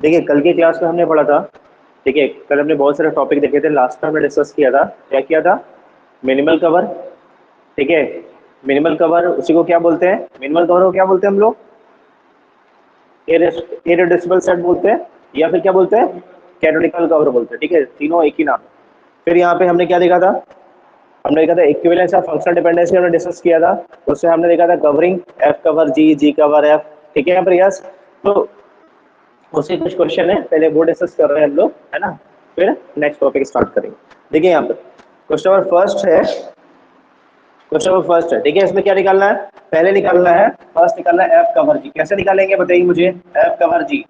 देखिए कल की क्लास में हमने पढ़ा था, ठीक है, कल हमने बहुत सारे टॉपिक देखे थे। लास्ट में हमने डिस्कस किया था, क्या किया था? मिनिमल कवर, ठीक है। मिनिमल कवर उसी को क्या बोलते हैं? मिनिमल कवर को क्या बोलते हैं हम लोग? इरेड्यूसिबल सेट बोलते हैं, या फिर क्या बोलते हैं? कैनोनिकल कवर बोलते हैं, ठीक है। तीनों एक ही नाम है। फिर यहाँ पे हमने क्या देखा था? हमने देखा था इक्विवेलेंस ऑफ फंक्शनल डिपेंडेंसी, हमने डिस्कस किया था। उससे हमने देखा था कवरिंग, एफ कवर जी, जी कवर एफ, ठीक है यहाँ पर यस। तो उससे कुछ क्वेश्चन है, पहले वो डिस्कस कर रहे हैं हम लोग, है ना। फिर नेक्स्ट टॉपिक स्टार्ट करेंगे। देखिए यहाँ पर क्वेश्चन नंबर फर्स्ट है, क्वेश्चन नंबर फर्स्ट है, ठीक है। इसमें क्या निकालना है? पहले निकालना है, फर्स्ट निकालना है एफ कवर जी। कैसे निकालेंगे बताइए मुझे? एफ कवर जी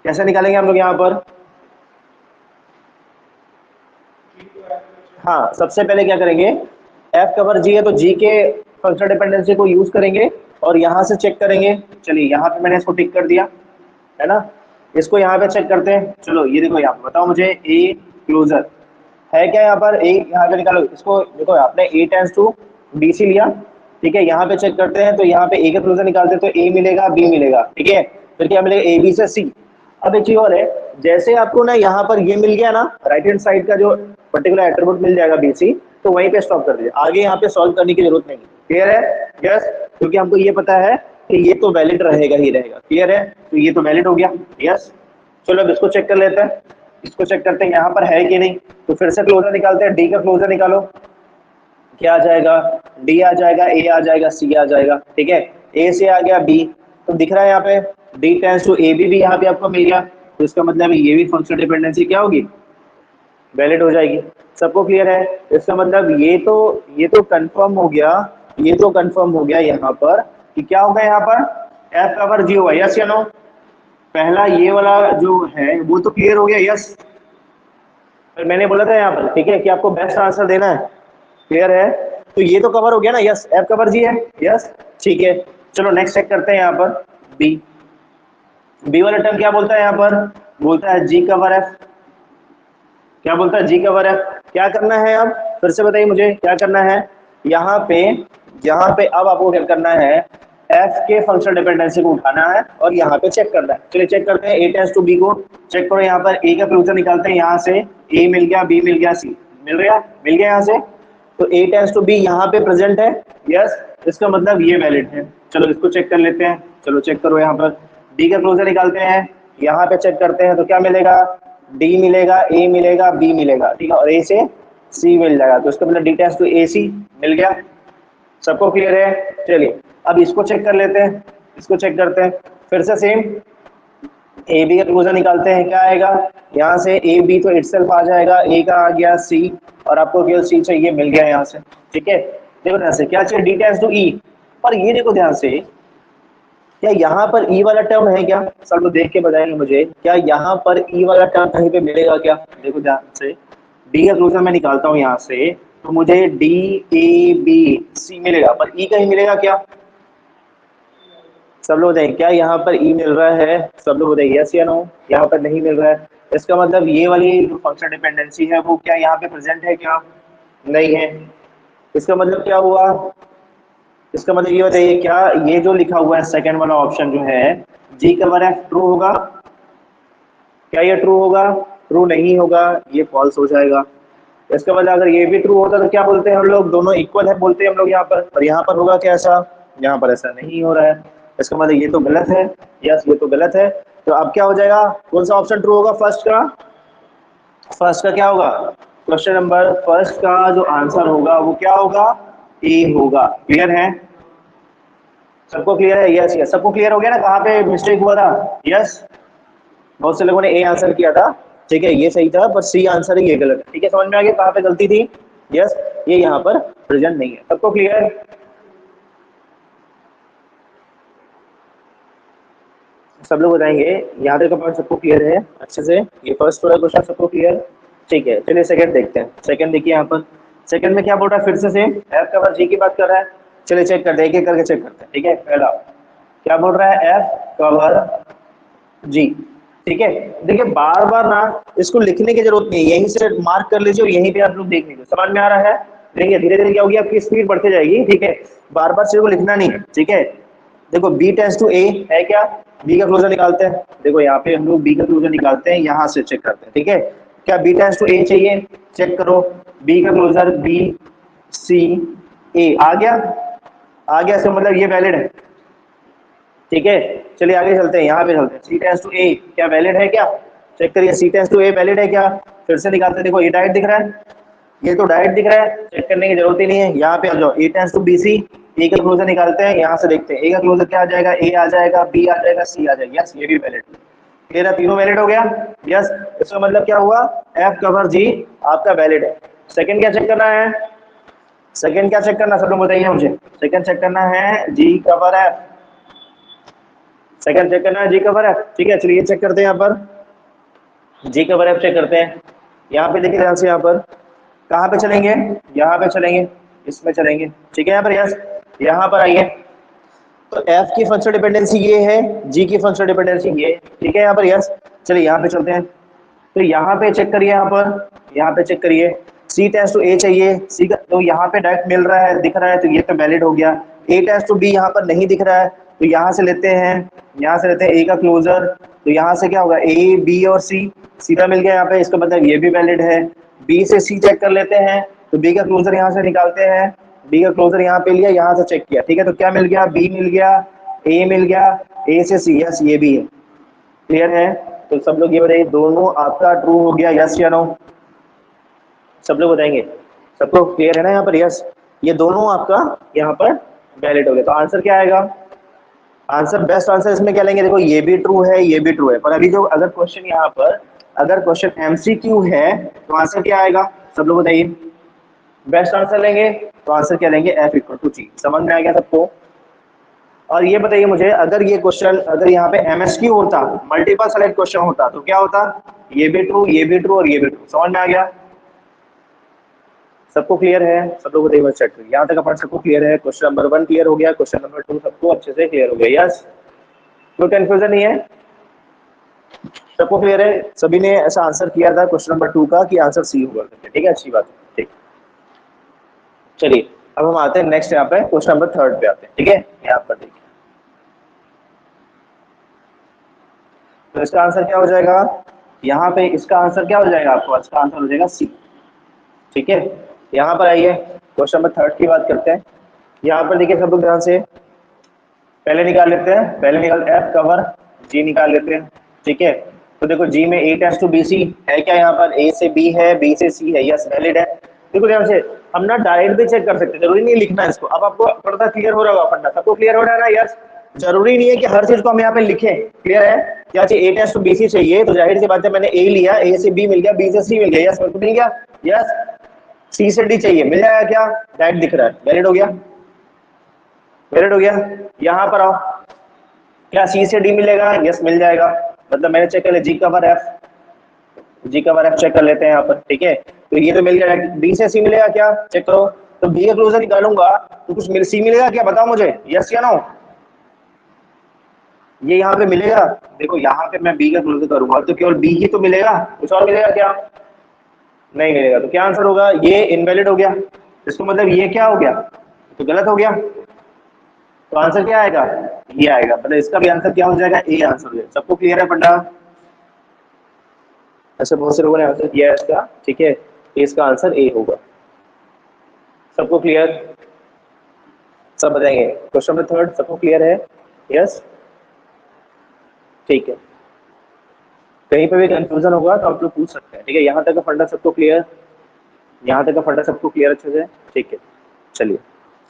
कैसे निकालेंगे हम लोग यहाँ पर? हाँ, सबसे पहले क्या करेंगे? एफ कवर जी है तो जी के फंक्शनल डिपेंडेंसी को यूज करेंगे और यहाँ से चेक करेंगे। चलिए यहाँ पे मैंने इसको टिक कर दिया, है ना। इसको यहाँ पे चेक करते हैं। चलो ये देखो, यहाँ पे बताओ मुझे, ए क्लोजर है क्या यहाँ पर? ए यहाँ पे निकालो इसको। देखो आपने ए टेंस टू बी सी लिया, ठीक है। यहाँ पे चेक करते हैं तो यहाँ पे ए का क्लोजर निकालते हैं तो ए मिलेगा, बी मिलेगा, ठीक है। फिर क्या मिलेगा? ए बी से सी। अब एक चीज और है, जैसे आपको ना यहाँ पर ये मिल गया ना, राइट हैंड साइड का जो पर्टिकुलर एट्रीब्यूट मिल जाएगा बी सी, तो वहीं पे स्टॉप कर दीजिए, आगे यहाँ पे सॉल्व करने की जरूरत नहीं। क्लियर है? यस, क्योंकि हमको ये पता है कि ये तो वैलिड रहेगा ही रहेगा। क्लियर है? तो ये तो वैलिड हो गया। यस, चलो अब इसको चेक कर लेते हैं। इसको चेक करते हैं यहाँ पर है कि नहीं। तो फिर से क्लोजर निकालते हैं, डी का क्लोजर निकालो। क्या आ जाएगा? डी आ जाएगा, ए आ जाएगा, सी आ जाएगा, ठीक है। ए से आ गया बी, तो दिख रहा है यहाँ पे डी टेंस टू ए भी यहाँ पे आपको मिल गया। तो इसका मतलब ये भी फंक्शनल डिपेंडेंसी क्या होगी? वैलिड हो जाएगी। सबको क्लियर है? इसका मतलब ये तो कंफर्म हो गया, ये तो कंफर्म हो गया यहाँ पर कि क्या होगा यहाँ पर? एफ कवर जी होगा। यस या नो? पहला ये वाला जो है वो तो क्लियर हो गया। यस, पर मैंने बोला था यहाँ पर, ठीक है, कि आपको बेस्ट आंसर देना है। क्लियर है? तो ये तो कवर हो गया ना। यस, एफ कवर जी है। यस, ठीक है। चलो नेक्स्ट चेक करते हैं यहाँ पर बी। बी वाला टर्म क्या बोलता है यहाँ पर? बोलता है जी कवर एफ। क्या बोलता है? जी कवर एफ। क्या करना है अब? फिर से बताइए मुझे क्या करना है यहाँ पे अब आपको क्या करना है? एफ के फंक्शनल डिपेंडेंसी को उठाना है और यहाँ पे चेक करना है। चलिए चेक करते हैं, ए टेंस टू बी को चेक करो। यहाँ पर ए का क्लोजर निकालते हैं, यहाँ से ए मिल गया, बी मिल गया, सी मिल गया यहाँ से। तो ए टेंस टू बी यहाँ पे प्रेजेंट है। यस, इसका मतलब ये वैलिड है। चलो इसको चेक कर लेते हैं। चलो चेक करो यहाँ पर, डी का क्लोजर निकालते हैं, यहाँ पे चेक करते हैं तो क्या मिलेगा? डी मिलेगा, ए मिलेगा, बी मिलेगा, ठीक है, और ए से सी मिल जाएगा। तो इसका मतलब डी टेंस टू ए सी मिल गया। सबको क्लियर है? चलिए अब इसको चेक कर लेते हैं, इसको चेक करते हैं फिर से सेम। ए बी का क्लोजर निकालते हैं, क्या आएगा? यहाँ से ए बी तो इटसेल्फ आ जाएगा, ए का आ गया सी, और आपको केवल सी चाहिए, मिल गया यहाँ से, ठीक है। देखो ध्यान से, क्या चाहिए? डी टेंस टू ई। पर ये देखो ध्यान से, क्या यहाँ पर ई वाला टर्म है क्या? सब लोग देख के बताएंगे मुझे, क्या यहाँ पर ई वाला टर्म कहीं पे मिलेगा क्या? देखो ध्यान से, डी का क्लोजर मैं निकालता हूँ यहाँ से, तो मुझे डी ए बी सी मिलेगा, पर ई कहीं मिलेगा क्या? सब लोग बताइए, क्या यहाँ पर ई मिल रहा है? सब लोग बताइए यस या नो? यहाँ पर नहीं मिल रहा है। इसका मतलब ये वाली जो फंक्शनल डिपेंडेंसी है वो क्या यहाँ पे प्रेजेंट है क्या? नहीं है। इसका मतलब क्या हुआ? इसका मतलब ये बताइए, क्या ये जो लिखा हुआ है सेकंड वाला ऑप्शन जो है जी कवर एफ, ट्रू होगा? क्या ये ट्रू होगा? ट्रू नहीं होगा, ये फॉल्स हो जाएगा। इसका मतलब अगर ये भी ट्रू होता तो क्या बोलते हैं हम लोग? दोनों इक्वल है बोलते हैं हम लोग यहाँ पर यहाँ पर होगा क्या ऐसा? यहाँ पर ऐसा नहीं हो रहा है। इसका मतलब ये तो गलत है। यस, ये तो गलत है। तो अब क्या हो जाएगा? कौन सा ऑप्शन ट्रू होगा? फर्स्ट का। फर्स्ट का क्या होगा? क्वेश्चन नंबर फर्स्ट का जो आंसर होगा वो क्या होगा? ए होगा। क्लियर है? सबको क्लियर है? यस यस, सबको क्लियर हो गया ना कहाँ पे मिस्टेक हुआ था? यस, बहुत से लोगों ने ए आंसर किया था, ठीक है, ये सही था, पर सी आंसर है ये गलत है। ठीक है, समझ में आ गया कहाँ पे गलती थी? यस, ये यहाँ पर प्रेजेंट नहीं है। सबको क्लियर? सब लोग बताएंगे यहाँ तक का पॉइंट सबको क्लियर है अच्छे से? ये फर्स्ट वाला क्वेश्चन सबको क्लियर? ठीक है, चलिए सेकंड देखते हैं। सेकंड देखिए यहाँ पर, सेकंड में क्या बोल रहा है? फिर से सेम एफ कवर जी की बात कर रहा है। चलिए चेक करते हैं, एक एक करके चेक करते हैं। ठीक है, पहला क्या बोल रहा है? एफ कवर जी, ठीक है। देखिए बार बार ना इसको लिखने की जरूरत नहीं है, यहीं से मार्क कर लीजिए और यहीं पे आप लोग देख लीजिए। समझ में आ रहा है? देखिए धीरे धीरे क्या होगी, आपकी स्पीड बढ़ती जाएगी, ठीक है। बार बार चीज को लिखना नहीं है, ठीक है। देखो बी टेंस टू ए है क्या, बी का क्लोजर निकालते हैं। देखो यहाँ पे हम लोग बी का क्लोजर निकालते हैं, यहाँ से चेक करते हैं, ठीक है। क्या बी टेंस टू ए चाहिए, चेक करो। बी का क्लोजर बी सी ए आ गया, आ गया, इसका मतलब ये वैलिड है, ठीक है। चलिए आगे चलते हैं, यहाँ पे चलते हैं। सी टेंस टू ए क्या वैलिड है क्या, चेक करिए सी टेंस टू ए वैलिड है क्या, फिर से निकालते हैं। देखो ये डायरेक्ट दिख रहा है, ये तो डायरेक्ट दिख रहा है, चेक करने की जरूरत ही नहीं है। यहाँ पे आ जाओ, ए टेंस टू बी सी, ए का क्लोजर निकालते हैं, यहाँ से देखते हैं ए का क्लोजर क्या आ जाएगा, ए आ जाएगा, बी आ जाएगा, सी आ जाएगा। यस ये भी वैलिड, तेरा तीनों वैलिड हो गया। यस इसका मतलब क्या हुआ, एफ कवर जी आपका वैलिड है। सेकंड क्या चेक करना है, सेकंड क्या चेक करना, सब लोग बताइए मुझे। सेकंड चेक करना है जी कवर है, सेकंड चेक करना है जी कवर है, ठीक है। चलिए चेक करते हैं, यहाँ पर जी कवर एफ चेक करते हैं। यहाँ पे देखिए ध्यान से, यहाँ पर कहाँ पे चलेंगे, यहाँ पे चलेंगे, इसमें चलेंगे, ठीक है। यहाँ पर यस, यहाँ पर आइए। तो एफ की फंक्शनल डिपेंडेंसी ये है, जी की फंक्शनल डिपेंडेंसी ये, ठीक है। यहाँ पर यस, चलिए यहाँ पे चलते हैं। तो यहाँ पे चेक करिए, यहाँ पर यहाँ पे चेक करिए, सी टेंस टू ए चाहिए, सी का तो यहाँ पे डायरेक्ट मिल रहा है, दिख रहा है, तो ये तो वैलिड हो गया। ए टेंस टू बी यहाँ पर नहीं दिख रहा है, तो यहाँ से लेते हैं, यहाँ से लेते हैं ए का क्लोजर, तो यहाँ से क्या होगा, ए बी और सी, सीधा मिल गया यहाँ पे, इसका मतलब ये भी वैलिड है। बी से सी चेक कर लेते हैं, तो बी का क्लोजर यहाँ से निकालते हैं, बी का क्लोजर यहाँ पे लिया, यहाँ से चेक किया, ठीक है। तो क्या मिल गया, बी मिल गया, ए मिल गया, ए से सी, यस ये भी है, क्लियर है। तो सब लोग ये बताइए, दोनों आपका ट्रू हो गया, यस या नो, सब लोग बताएंगे। सबको क्लियर है ना यहाँ पर, यस ये दोनों आपका यहाँ पर वैलिड हो गया। तो आंसर क्या आएगा, आंसर बेस्ट आंसर इसमें क्या लेंगे, देखो ये भी ट्रू है, ये भी ट्रू है, पर अभी जो अगर क्वेश्चन यहाँ पर अगर क्वेश्चन एमसीक्यू है तो आंसर क्या आएगा, सब लोग बताइए। बेस्ट आंसर लेंगे तो आंसर क्या लेंगे, एफ इक्वल टू जी। समझ में आ गया सबको। और ये बताइए मुझे, अगर ये क्वेश्चन अगर यहाँ पे एमएसक्यू होता, मल्टीपल सेलेक्ट क्वेश्चन होता, तो क्या होता, ये भी ट्रू, ये भी ट्रू और ये भी ट्रू। समझ में आ गया सबको, क्लियर है, सब लोग बताइए चेक करिए। यहाँ तक अपन सबको क्लियर है, क्वेश्चन नंबर 1 क्लियर हो गया, क्वेश्चन नंबर 2 सबको अच्छे से क्लियर हो गया, यस कोई कंफ्यूजन नहीं है, सबको क्लियर है। सभी ने ऐसा आंसर किया था क्वेश्चन नंबर 2 का कि आंसर सी होगा, ठीक है, अच्छी बात है, ठीक। चलिए अब हम आते हैं नेक्स्ट, यहाँ पे क्वेश्चन नंबर 3 पे आते हैं, ठीक है। यहाँ पर देखिए, तो इसका आंसर क्या हो जाएगा, यहाँ पे इसका आंसर क्या हो जाएगा, आपको इसका आंसर हो जाएगा सी, ठीक है। यहाँ पर आइए, क्वेश्चन नंबर 3 की बात करते हैं। यहाँ पर देखिए सब लोग ध्यान से, पहले निकाल लेते हैं, पहले निकाल एफ कवर जी निकाल लेते हैं, ठीक है। तो देखो जी में ए टेंस टू बी सी है क्या, यहाँ पर ए से बी है, बी से सी है, यस वैलिड है। देखो ध्यान से, हम ना डायरेक्ट भी चेक कर सकते हैं, जरूरी नहीं लिखना है इसको। अब आपको पर्दा क्लियर हो रहा होगा, फंडा सबको क्लियर हो रहा है ना, यस जरूरी नहीं है कि हर चीज को हम यहाँ पे लिखें, क्लियर है। क्या चाहिए, ए टेंस टू बी सी चाहिए, तो जाहिर सी बात है मैंने ए लिया, ए से बी मिल गया, बी से सी मिल गया, यस मिल गया, यस सी से डी चाहिए, मिल जाएगा क्या, डायरेक्ट दिख रहा है, वैलिड हो गया, वैलिड हो गया। यहाँ पर आओ, क्या सी से डी मिलेगा, यस मिल जाएगा, मतलब मैंने चेक कर लिया, जी कवर एफ, जी कवर एफ चेक कर लेते हैं यहाँ पर, ठीक है। तो ये तो मिल गया, बी से सी मिलेगा क्या, चेक करो। तो बी का क्लोजर निकालूंगा तो कुछ सी मिलेगा क्या, बताओ मुझे, यस या नो, ये यहाँ पे मिलेगा। देखो यहाँ पे मैं बी का क्लोजर करूंगा तो केवल बी ही तो मिलेगा, कुछ और मिलेगा क्या, नहीं मिलेगा। तो क्या आंसर होगा, ये इनवैलिड हो गया, इसको मतलब ये क्या हो गया, तो गलत हो गया। तो आंसर क्या आएगा, ये आएगा, मतलब इसका भी आंसर क्या हो जाएगा, ए आंसर हो जाएगा। सबको क्लियर है पढ़ना, ऐसे बहुत से लोगों ने आंसर किया है इसका, ठीक है। इसका आंसर ए होगा, सबको क्लियर, सब बताएंगे। क्वेश्चन नंबर 3 सबको क्लियर है, यस ठीक है। कहीं पे भी कंफ्यूजन होगा तो आप लोग पूछ सकते हैं, ठीक है। यहाँ तक का फंडा सबको क्लियर, यहाँ तक का फंडा सबको क्लियर अच्छे से, ठीक है। चलिए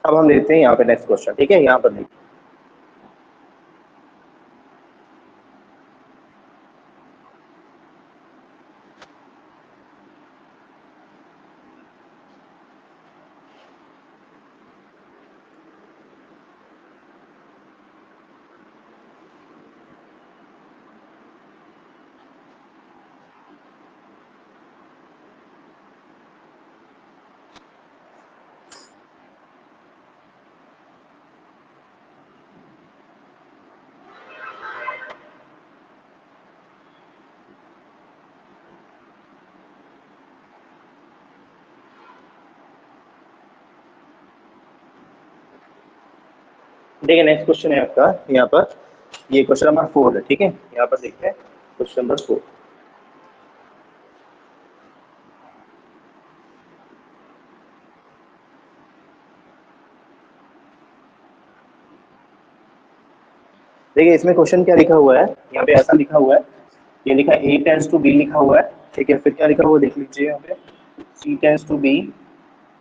अब हम लेते हैं यहाँ पे नेक्स्ट क्वेश्चन, ठीक है। यहाँ पर देखिए, देखिए नेक्स्ट क्वेश्चन है आपका यहाँ पर, ये क्वेश्चन नंबर 4 है, ठीक है। यहाँ पर देखते हैं क्वेश्चन नंबर 4। देखिए इसमें क्वेश्चन क्या लिखा हुआ है, यहाँ पे ऐसा लिखा हुआ है, ये लिखा है A टेंड्स टू B लिखा हुआ है, ठीक है। फिर क्या लिखा हुआ है देख लीजिए यहाँ पे, C टेंड्स टू B,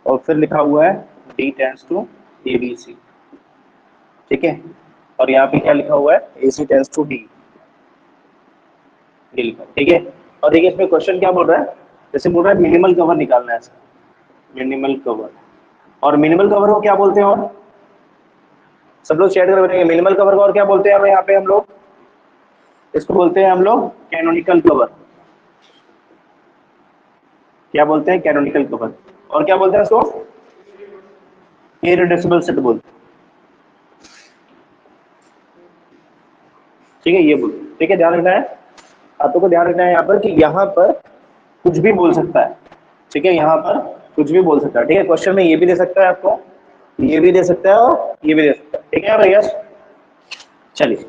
और फिर लिखा हुआ है D टेंड्स टू ABC, ठीक है। और यहाँ पे क्या लिखा हुआ है, AC टेंड्स टू D, ये लिखा है, ठीक है। और देखिए इसमें क्वेश्चन क्या बोल रहा है, जैसे बोल रहा है मिनिमल कवर निकालना है, मिनिमल कवर। और मिनिमल कवर को क्या बोलते हैं, और सब लोग शेयर कर बताएंगे मिनिमल कवर को और क्या बोलते हैं यहाँ पे हम लोग, इसको बोलते हैं हम लोग कैनोनिकल कवर। क्या बोलते हैं, कैनोनिकल कवर। और क्या बोलते हैं इसको, इररिड्यूसिबल सेट बोलते हैं, ठीक है। ये बोल, ठीक है, ध्यान रखना है आपको, को ध्यान रखना है यहाँ पर कि यहाँ पर कुछ भी बोल सकता है, ठीक है। यहाँ पर कुछ भी बोल सकता है, ठीक है। क्वेश्चन में ये भी दे सकता है आपको, ये भी दे सकता है और ये भी दे सकता है, ठीक है भैया। चलिए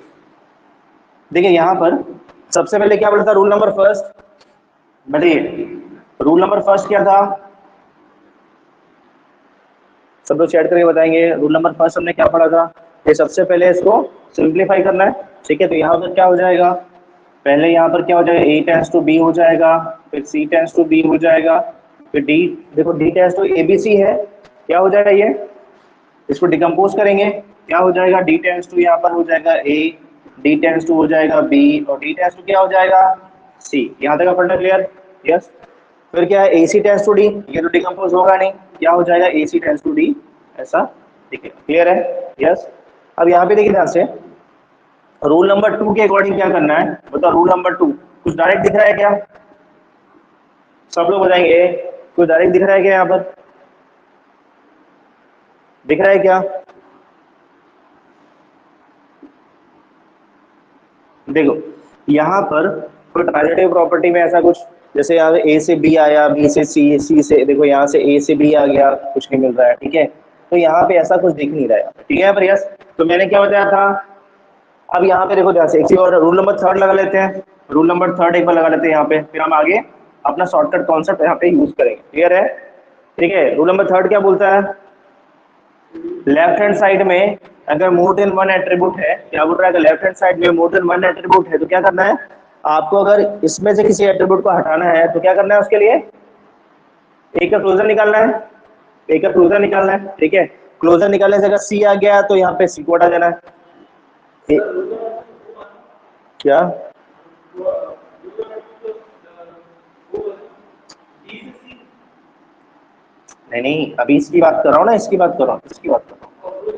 देखिए यहाँ पर सबसे पहले क्या बोला था, रूल नंबर फर्स्ट, बताइए रूल नंबर फर्स्ट क्या था, सब लोग चैट करके बताएंगे। रूल नंबर फर्स्ट हमने क्या पढ़ा था, ये सबसे पहले इसको सिंप्लीफाई करना है, ठीक है। तो यहाँ पर क्या हो जाएगा, पहले यहाँ पर क्या हो जाएगा, A टेंड्स टू B हो जाएगा, फिर C टेंड्स टू B हो जाएगा, फिर D, देखो D टेंड्स टू ABC है, क्या हो जाएगा ये, इसको डिकम्पोज करेंगे, क्या हो जाएगा, D टेंड्स टू यहाँ पर हो जाएगा A, D टेंड्स टू हो जाएगा B, और D टेंड्स टू क्या हो जाएगा C। यहाँ तक पढ़ना क्लियर, यस। फिर क्या है, AC टेंड्स टू D, ये तो डिकम्पोज होगा नहीं, क्या हो जाएगा AC टेंड्स टू D, ऐसा, ठीक है, क्लियर है, यस। अब यहाँ पे देखिए ध्यान से, रूल नंबर 2 के अकॉर्डिंग क्या करना है, बताओ रूल नंबर 2 कुछ डायरेक्ट दिख रहा है क्या, सब लोग बताएंगे कुछ डायरेक्ट दिख रहा है क्या, यहाँ पर दिख रहा है क्या, देखो यहाँ पर कोई ट्रांजिटिव प्रॉपर्टी में ऐसा कुछ, जैसे यहाँ A से B आया, B से C से, देखो यहाँ से A से B आ गया, कुछ नहीं मिल रहा है, ठीक है। तो यहाँ पे ऐसा कुछ दिख नहीं रहा है, ठीक है पर यस। तो मैंने क्या बताया था, अब यहाँ पे देखो ध्यान से, एक और रूल नंबर 3 लगा लेते हैं, रूल नंबर 3 एक बार लगा लेते हैं यहाँ पे, फिर हम आगे अपना शॉर्टकट कॉन्सेप्ट यहाँ पे यूज करेंगे, क्लियर है, ठीक है। रूल नंबर 3 क्या बोलता है, लेफ्ट हैंड साइड में अगर मोर देन वन एट्रीब्यूट है, क्या बोल रहा है, अगर लेफ्ट हैंड साइड में मोर देन वन एट्रीब्यूट है तो क्या करना है आपको, अगर इसमें से किसी एट्रीब्यूट को हटाना है तो क्या करना है, उसके लिए एक का क्लोजर निकालना है, एक का क्लोजर निकालना है, ठीक है। क्लोजर निकालने से अगर C आ गया तो यहाँ पे C को हटा देना है, क्या नहीं नहीं, अभी इसकी बात कर रहा हूँ ना, इसकी बात कर रहा हूँ, इसकी बात कर रहा हूँ,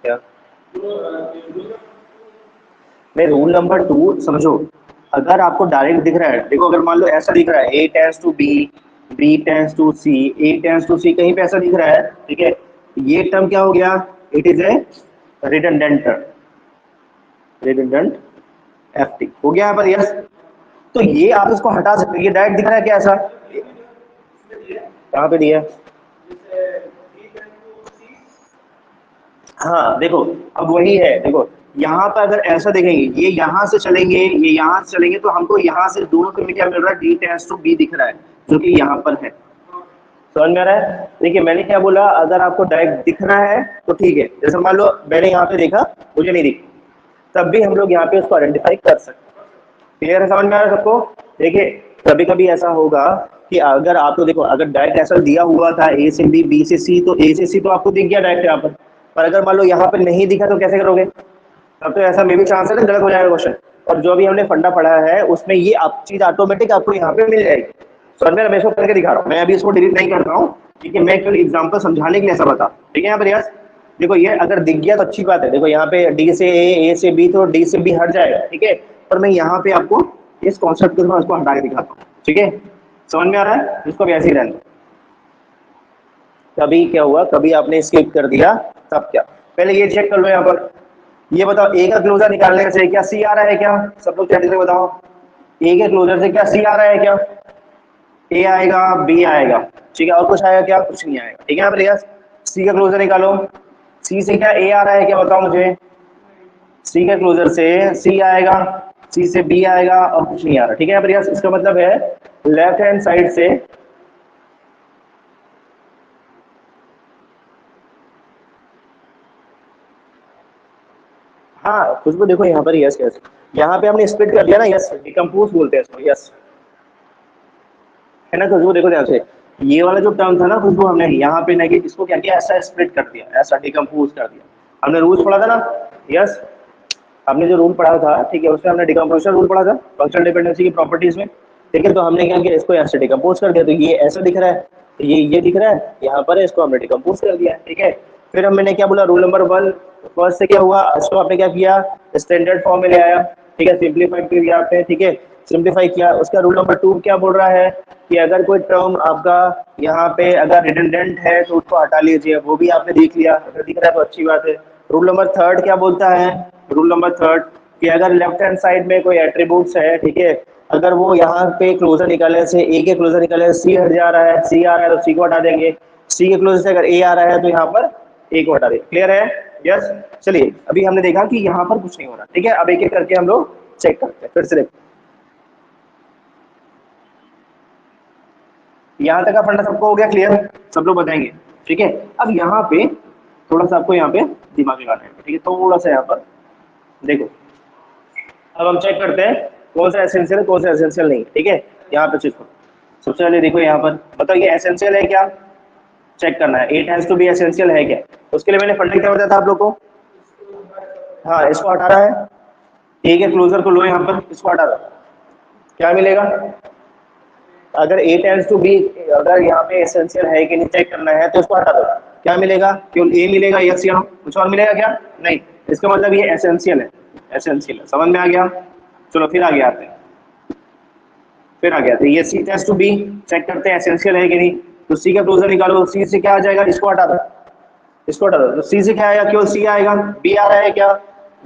क्या नहीं, रूल नंबर 2 समझो, अगर आपको डायरेक्ट दिख रहा है, देखो अगर मान लो ऐसा दिख रहा है A tends to B, B tends to C, A tends to C, कहीं पे ऐसा दिख रहा है, ठीक है, ये टर्म क्या हो गया, it is a redundant term, redundant FT हो गया यहाँ पर, यस। तो ये आप इसको हटा सकते हैं, ये डायरेक्ट दिख रहा है क्या ऐसा, कहाँ पे दिया है? हाँ देखो अब वही है, देखो यहाँ पर अगर ऐसा देखेंगे, ये यहाँ से चलेंगे, ये यहाँ से चलेंगे, तो हमको यहाँ से दोनों के में क्या मिल रहा है, D टेंड्स टू B दिख रहा है, जो कि यहाँ पर है, समझ में आ रहा है। देखिए मैंने क्या बोला, अगर आपको डायरेक्ट दिख रहा है तो ठीक है, जैसे मान लो मैंने यहाँ पे देखा मुझे नहीं दिखी, तब भी हम लोग यहाँ पे उसको आइडेंटिफाई कर सकते हैं, क्लियर है, समझ में आ रहा है सबको। देखिए कभी कभी ऐसा होगा कि अगर आपको देखो, अगर डायरेक्ट ऐसा दिया हुआ था A से B, B से C, तो A से C तो आपको दिख गया डायरेक्ट यहाँ पर अगर मान लो यहाँ पर नहीं दिखा तो कैसे करोगे, तब तो ऐसा मे भी चांस है ना गलत हो जाएगा क्वेश्चन। और जो भी हमने फंडा पढ़ा है उसमें ये आप चीज ऑटोमेटिक आपको यहाँ पे मिल जाएगी, समझ में, मैं इसको करके दिखा रहा हूँ, मैं अभी इसको डिलीट नहीं करता हूँ, ठीक है, मैं केवल एग्जाम्पल समझाने के लिए ऐसा बता, ठीक है। यहाँ पर यार देखो ये अगर दिख गया तो अच्छी बात है, देखो यहाँ पे D से A, A से B, तो D से B हट जाएगा, ठीक है। पर मैं यहाँ पे आपको इस कॉन्सेप्ट के थोड़ा इसको हटा के दिखाता हूँ, ठीक है, समझ में आ रहा है, इसको भी ऐसे ही रहने। कभी क्या हुआ, कभी आपने स्किप कर दिया, तब क्या, पहले ये चेक कर लो यहाँ पर, ये बताओ A का क्लोजर निकालने से क्या C आ रहा है क्या, सब लोग चैट करके बताओ, A के क्लोजर से क्या C आ रहा है क्या, A आएगा, B आएगा, ठीक है, और कुछ आएगा क्या, कुछ नहीं आएगा, ठीक है यहाँ पर यस। सी का क्लोजर निकालो। सी से क्या ए आ रहा है क्या बताओ मुझे? सी के क्लोजर से सी आएगा, सी से बी आएगा और कुछ नहीं आ रहा। ठीक है प्रयास, इसका मतलब है लेफ्ट हैंड साइड से हाँ खुशबू देखो यहाँ पर यस यस, यहाँ पे हमने स्प्लिट कर दिया ना, यस डिकम्पोज बोलते हैं इसको, यस है ना खुशबू। देखो ध्यान से, ये वाला जो टर्म था ना खुशबू, हमने यहाँ पे नहीं इसको क्या किया, ऐसा स्प्लिट कर दिया, ऐसा डिकम्पोज कर दिया। हमने रूल्स पढ़ा था ना, यस हमने जो रूल पढ़ा था, ठीक है उसमें हमने डिकम्पोजिशन रूल पढ़ा था फंक्शनल डिपेंडेंसी की प्रॉपर्टीज में। ठीक है तो हमने क्या किया, इसको ऐसे डिकम्पोज कर दिया, तो ये ऐसा दिख रहा है, ये दिख रहा है यहाँ पर, इसको हमने डिकम्पोज कर दिया। ठीक है फिर हमने क्या बोला, रूल नंबर 1 फर्स्ट से क्या हुआ, इसको आपने क्या किया, स्टैंडर्ड फॉर्म में ले आया। ठीक है सिंप्लीफाई कर दिया आपने, ठीक है सिंप्लीफाई किया। उसका रूल नंबर 2 क्या बोल रहा है कि अगर कोई टर्म आपका यहाँ पे अगर रिडंडेंट है तो उसको हटा लीजिए, वो भी आपने देख लिया, अगर दिख रहा है तो अच्छी बात है। रूल नंबर 3 क्या बोलता है, रूल नंबर 3 कि अगर लेफ्ट हैंड साइड में कोई एट्रीब्यूट्स है, ठीक है अगर वो यहाँ पे क्लोजर निकाले से ए के क्लोजर निकाले, सी हट जा रहा है, सी आ रहा है तो सी को हटा देंगे, सी के क्लोजर से अगर ए आ रहा है तो यहाँ पर ए को हटा देंगे। क्लियर है? यस चलिए अभी हमने देखा कि यहाँ पर कुछ नहीं हो रहा। ठीक है अब एक एक करके हम लोग चेक करते हैं, फिर से देखो यहाँ तक का फंडा सबको हो गया क्लियर, सब लोग बताएंगे। ठीक है अब यहाँ पे थोड़ा सा आपको यहाँ पे दिमाग लगाना है। ठीक है थोड़ा सा यहाँ पर देखो, अब हम चेक करते हैं कौन सा एसेंशियल है कौन सा एसेंशियल नहीं। ठीक है यहाँ पे चेक करो, सबसे पहले देखो यहाँ पर बताओ ये एसेंशियल है क्या, चेक करना है। ए टेंड्स टू बी एसेंशियल है क्या, उसके लिए मैंने फंडा क्या बताया था आप लोग को, हाँ इसको हटा रहा है, ए के क्लोजर को लो यहाँ पर, इसको हटा रहा है, क्या मिलेगा, अगर ए टेंड्स टू बी, अगर यहाँ पे एसेंशियल है कि नहीं चेक करना है तो इसको हटा दो, क्या मिलेगा, केवल ए मिलेगा, यस या नो, कुछ और मिलेगा क्या, नहीं। इसका मतलब ये एसेंशियल है, एसेंशियल है, समझ में आ गया। चलो फिर आगे आते हैं, फिर आ गया तो ये सी टेंड्स टू बी, चेक करते हैं एसेंशियल है कि नहीं। तो सी का क्लोजर निकालो, सी से क्या आ जाएगा, इसको हटा दो, इसको हटा दो, तो सी से क्या आएगा, केवल सी आएगा, बी आ रहा है क्या,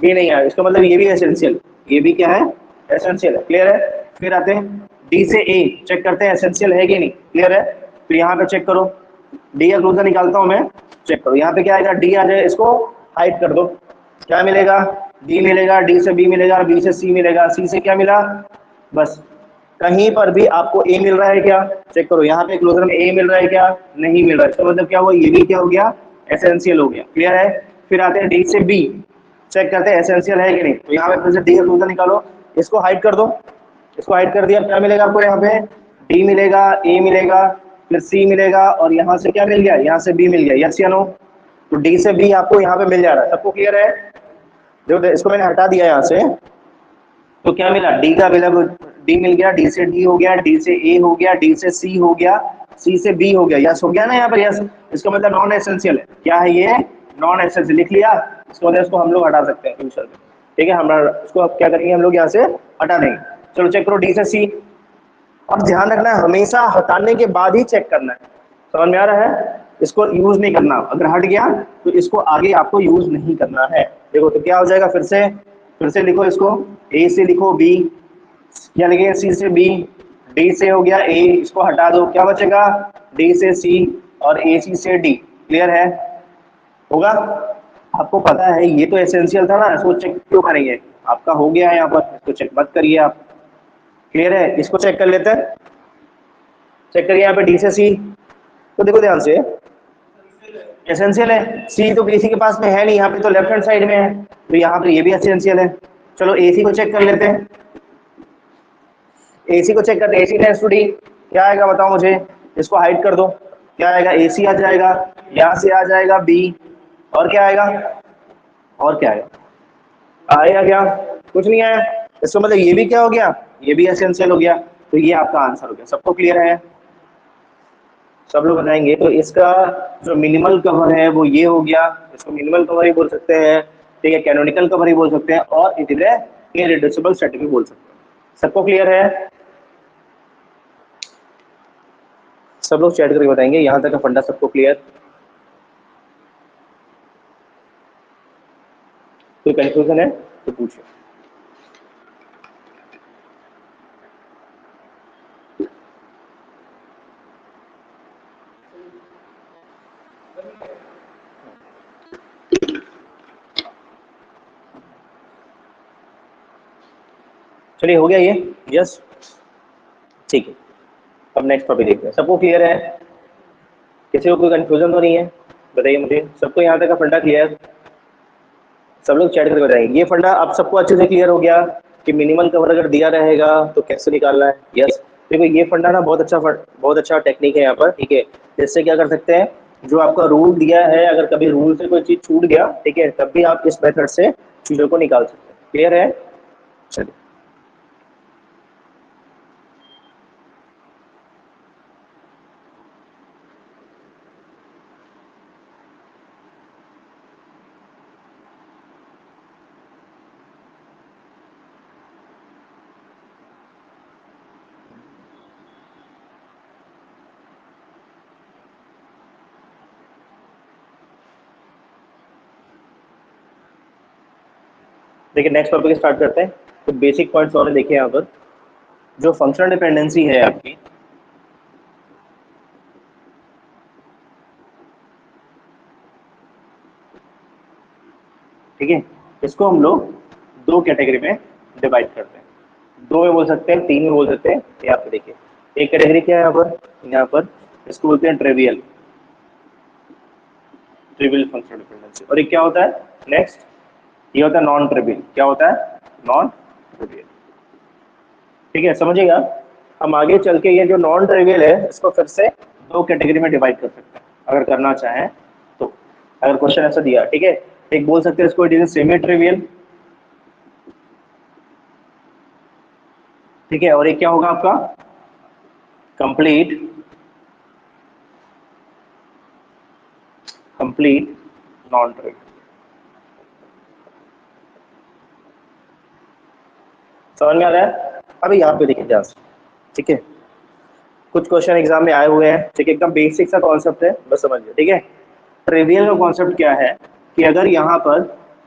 बी नहीं आया, इसका मतलब ये भी एसेंशियल, ये भी क्या है एसेंशियल है। क्लियर है? फिर आते हैं डी से ए, चेक करते हैं एसेंशियल है कि नहीं। क्लियर है? तो यहाँ पे चेक करो, डी का क्लोजर निकालता हूँ मैं, चेक करो यहाँ पे क्या आएगा, डी आ जाए, इसको हाइड कर दो, क्या मिलेगा, डी मिलेगा, डी से बी मिलेगा, बी से सी मिलेगा, सी से क्या मिला, बस कहीं पर भी आपको ए मिल रहा है क्या, चेक करो यहाँ पे क्लोजर में ए मिल रहा है क्या, नहीं मिल रहा है, इसका मतलब क्या हुआ, ये भी क्या हो गया एसेंशियल हो गया। क्लियर है? फिर आते हैं डी से बी, चेक करते हैं एसेंशियल है कि नहीं। तो यहाँ पे फिर से डी का क्लोजर निकालो, इसको हाइड कर दो, इसको हाइड कर दिया, क्या मिलेगा आपको यहाँ पे, डी मिलेगा, ए मिलेगा, फिर सी मिलेगा और यहाँ से क्या मिल गया, यहाँ से बी मिल गया, यस या नो। तो डी से बी आपको यहाँ पे मिल जा रहा है, सबको क्लियर है। देखो इसको मैंने हटा दिया यहाँ से, तो क्या मिला, डी का मिला, डी मिल गया, डी से डी हो गया, डी से ए हो गया, डी से सी हो गया, सी से बी हो गया, यस हो गया ना यहाँ पर, यस। इसका मतलब नॉन एसेंशियल है, क्या है ये, नॉन एसेंशियल, लिख लिया। इसको मतलब इसको हम लोग हटा सकते हैं फ्यूचर में। ठीक है हमारा इसको अब क्या करेंगे हम लोग यहाँ से हटा देंगे। चलो चेक करो डी से सी, अब ध्यान रखना है हमेशा हटाने के बाद ही चेक करना है, समझ में आ रहा है, इसको यूज नहीं करना, अगर हट गया तो इसको आगे आपको यूज नहीं करना है। देखो तो क्या हो जाएगा, फिर से लिखो इसको, ए से लिखो बी, क्या लिखेंगे सी से बी, डी से हो गया ए, इसको हटा दो, क्या बचेगा, डी से सी और ए सी से डी। क्लियर है? होगा, आपको पता है ये तो एसेंशियल था ना, इसको चेक क्यों करेंगे, आपका हो गया है यहाँ पर, इसको चेक मत करिए आप। क्लियर है? इसको चेक कर लेते हैं, चेक करिए यहाँ पे डी से सी, तो देखो ध्यान से एसेंशियल है, सी तो किसी के पास में है नहीं, यहाँ पे तो लेफ्ट हैंड साइड में है, तो यहाँ पे ये भी एसेंशियल है। चलो एसी को चेक कर लेते हैं, एसी को चेक करते हैं, एसी टेंड्स टू डी, क्या आएगा बताओ मुझे, इसको हाइड कर दो, क्या आएगा, एसी आ जाएगा, यहाँ से आ जाएगा बी, और क्या आएगा, और क्या आएगा, आएगा क्या, कुछ नहीं आया, इसका मतलब ये भी क्या हो गया, ये भी एसेंशियल हो गया, तो ये आपका आंसर हो गया। सबको क्लियर है? सब लोग बताएंगे। तो इसका जो मिनिमल कवर है वो ये हो गया, इसको मिनिमल कवर ही बोल सकते हैं, ठीक है कैनोनिकल कवर ही बोल सकते हैं, और इट इज इररिड्यूसिबल सेट भी बोल सकते हैं। सबको क्लियर है? सब लोग चैट करके बताएंगे यहाँ तक का फंडा सबको क्लियर, कोई कंफ्यूजन है तो पूछिए। चलिए हो गया ये, यस ठीक है। अब नेक्स्ट टॉपिक देखते हैं। सबको क्लियर है? किसी को कोई कंफ्यूजन तो नहीं है? बताइए मुझे, सबको यहाँ तक का फंडा क्लियर? सब लोग चैट करके बताएंगे। ये फंडा आप सबको अच्छे से क्लियर हो गया कि मिनिमल कवर अगर दिया रहेगा तो कैसे निकालना है? यस। देखो ये फंडा ना बहुत अच्छा टेक्निक है यहाँ पर, ठीक है। इससे क्या कर सकते हैं, जो आपका रूल दिया है, अगर कभी रूल से कोई चीज छूट गया, ठीक है, तब भी आप इस मेथड से चीजों को निकाल सकते हैं। क्लियर है? चलिए देखिए नेक्स्ट टॉपिक स्टार्ट करते हैं। तो बेसिक पॉइंट्स और देखिए यहाँ पर, जो फंक्शनल डिपेंडेंसी है आपकी, ठीक है, इसको हम लोग दो कैटेगरी में डिवाइड करते हैं। दो में बोल सकते हैं, तीन में बोल सकते हैं। यहाँ पे देखिए एक कैटेगरी क्या है यहाँ पर इसको बोलते हैं ट्रिवियल, ट्रिवियल फंक्शनल डिपेंडेंसी। और एक क्या होता है नेक्स्ट, ये होता है नॉन ट्रिवियल। क्या होता है? Non trivial. ठीक है, समझिएगा। हम आगे चल के ये जो नॉन ट्रिवियल है इसको फिर से दो कैटेगरी में डिवाइड कर सकते हैं अगर करना चाहें तो, अगर क्वेश्चन ऐसा दिया, ठीक है। एक बोल सकते हैं इसको इट इज सेमी ट्रिवियल, ठीक है। और एक क्या होगा आपका कंप्लीट, कंप्लीट नॉन ट्रिवियल। समझ में आ रहा है? अभी यहाँ पे देखिए ध्यान से, ठीक है। कुछ क्वेश्चन एग्जाम में आए हुए हैं, ठीक है, एकदम बेसिक सा कॉन्सेप्ट है, बस समझिए, ठीक है। ट्रिवियल का कॉन्सेप्ट क्या है कि अगर यहाँ पर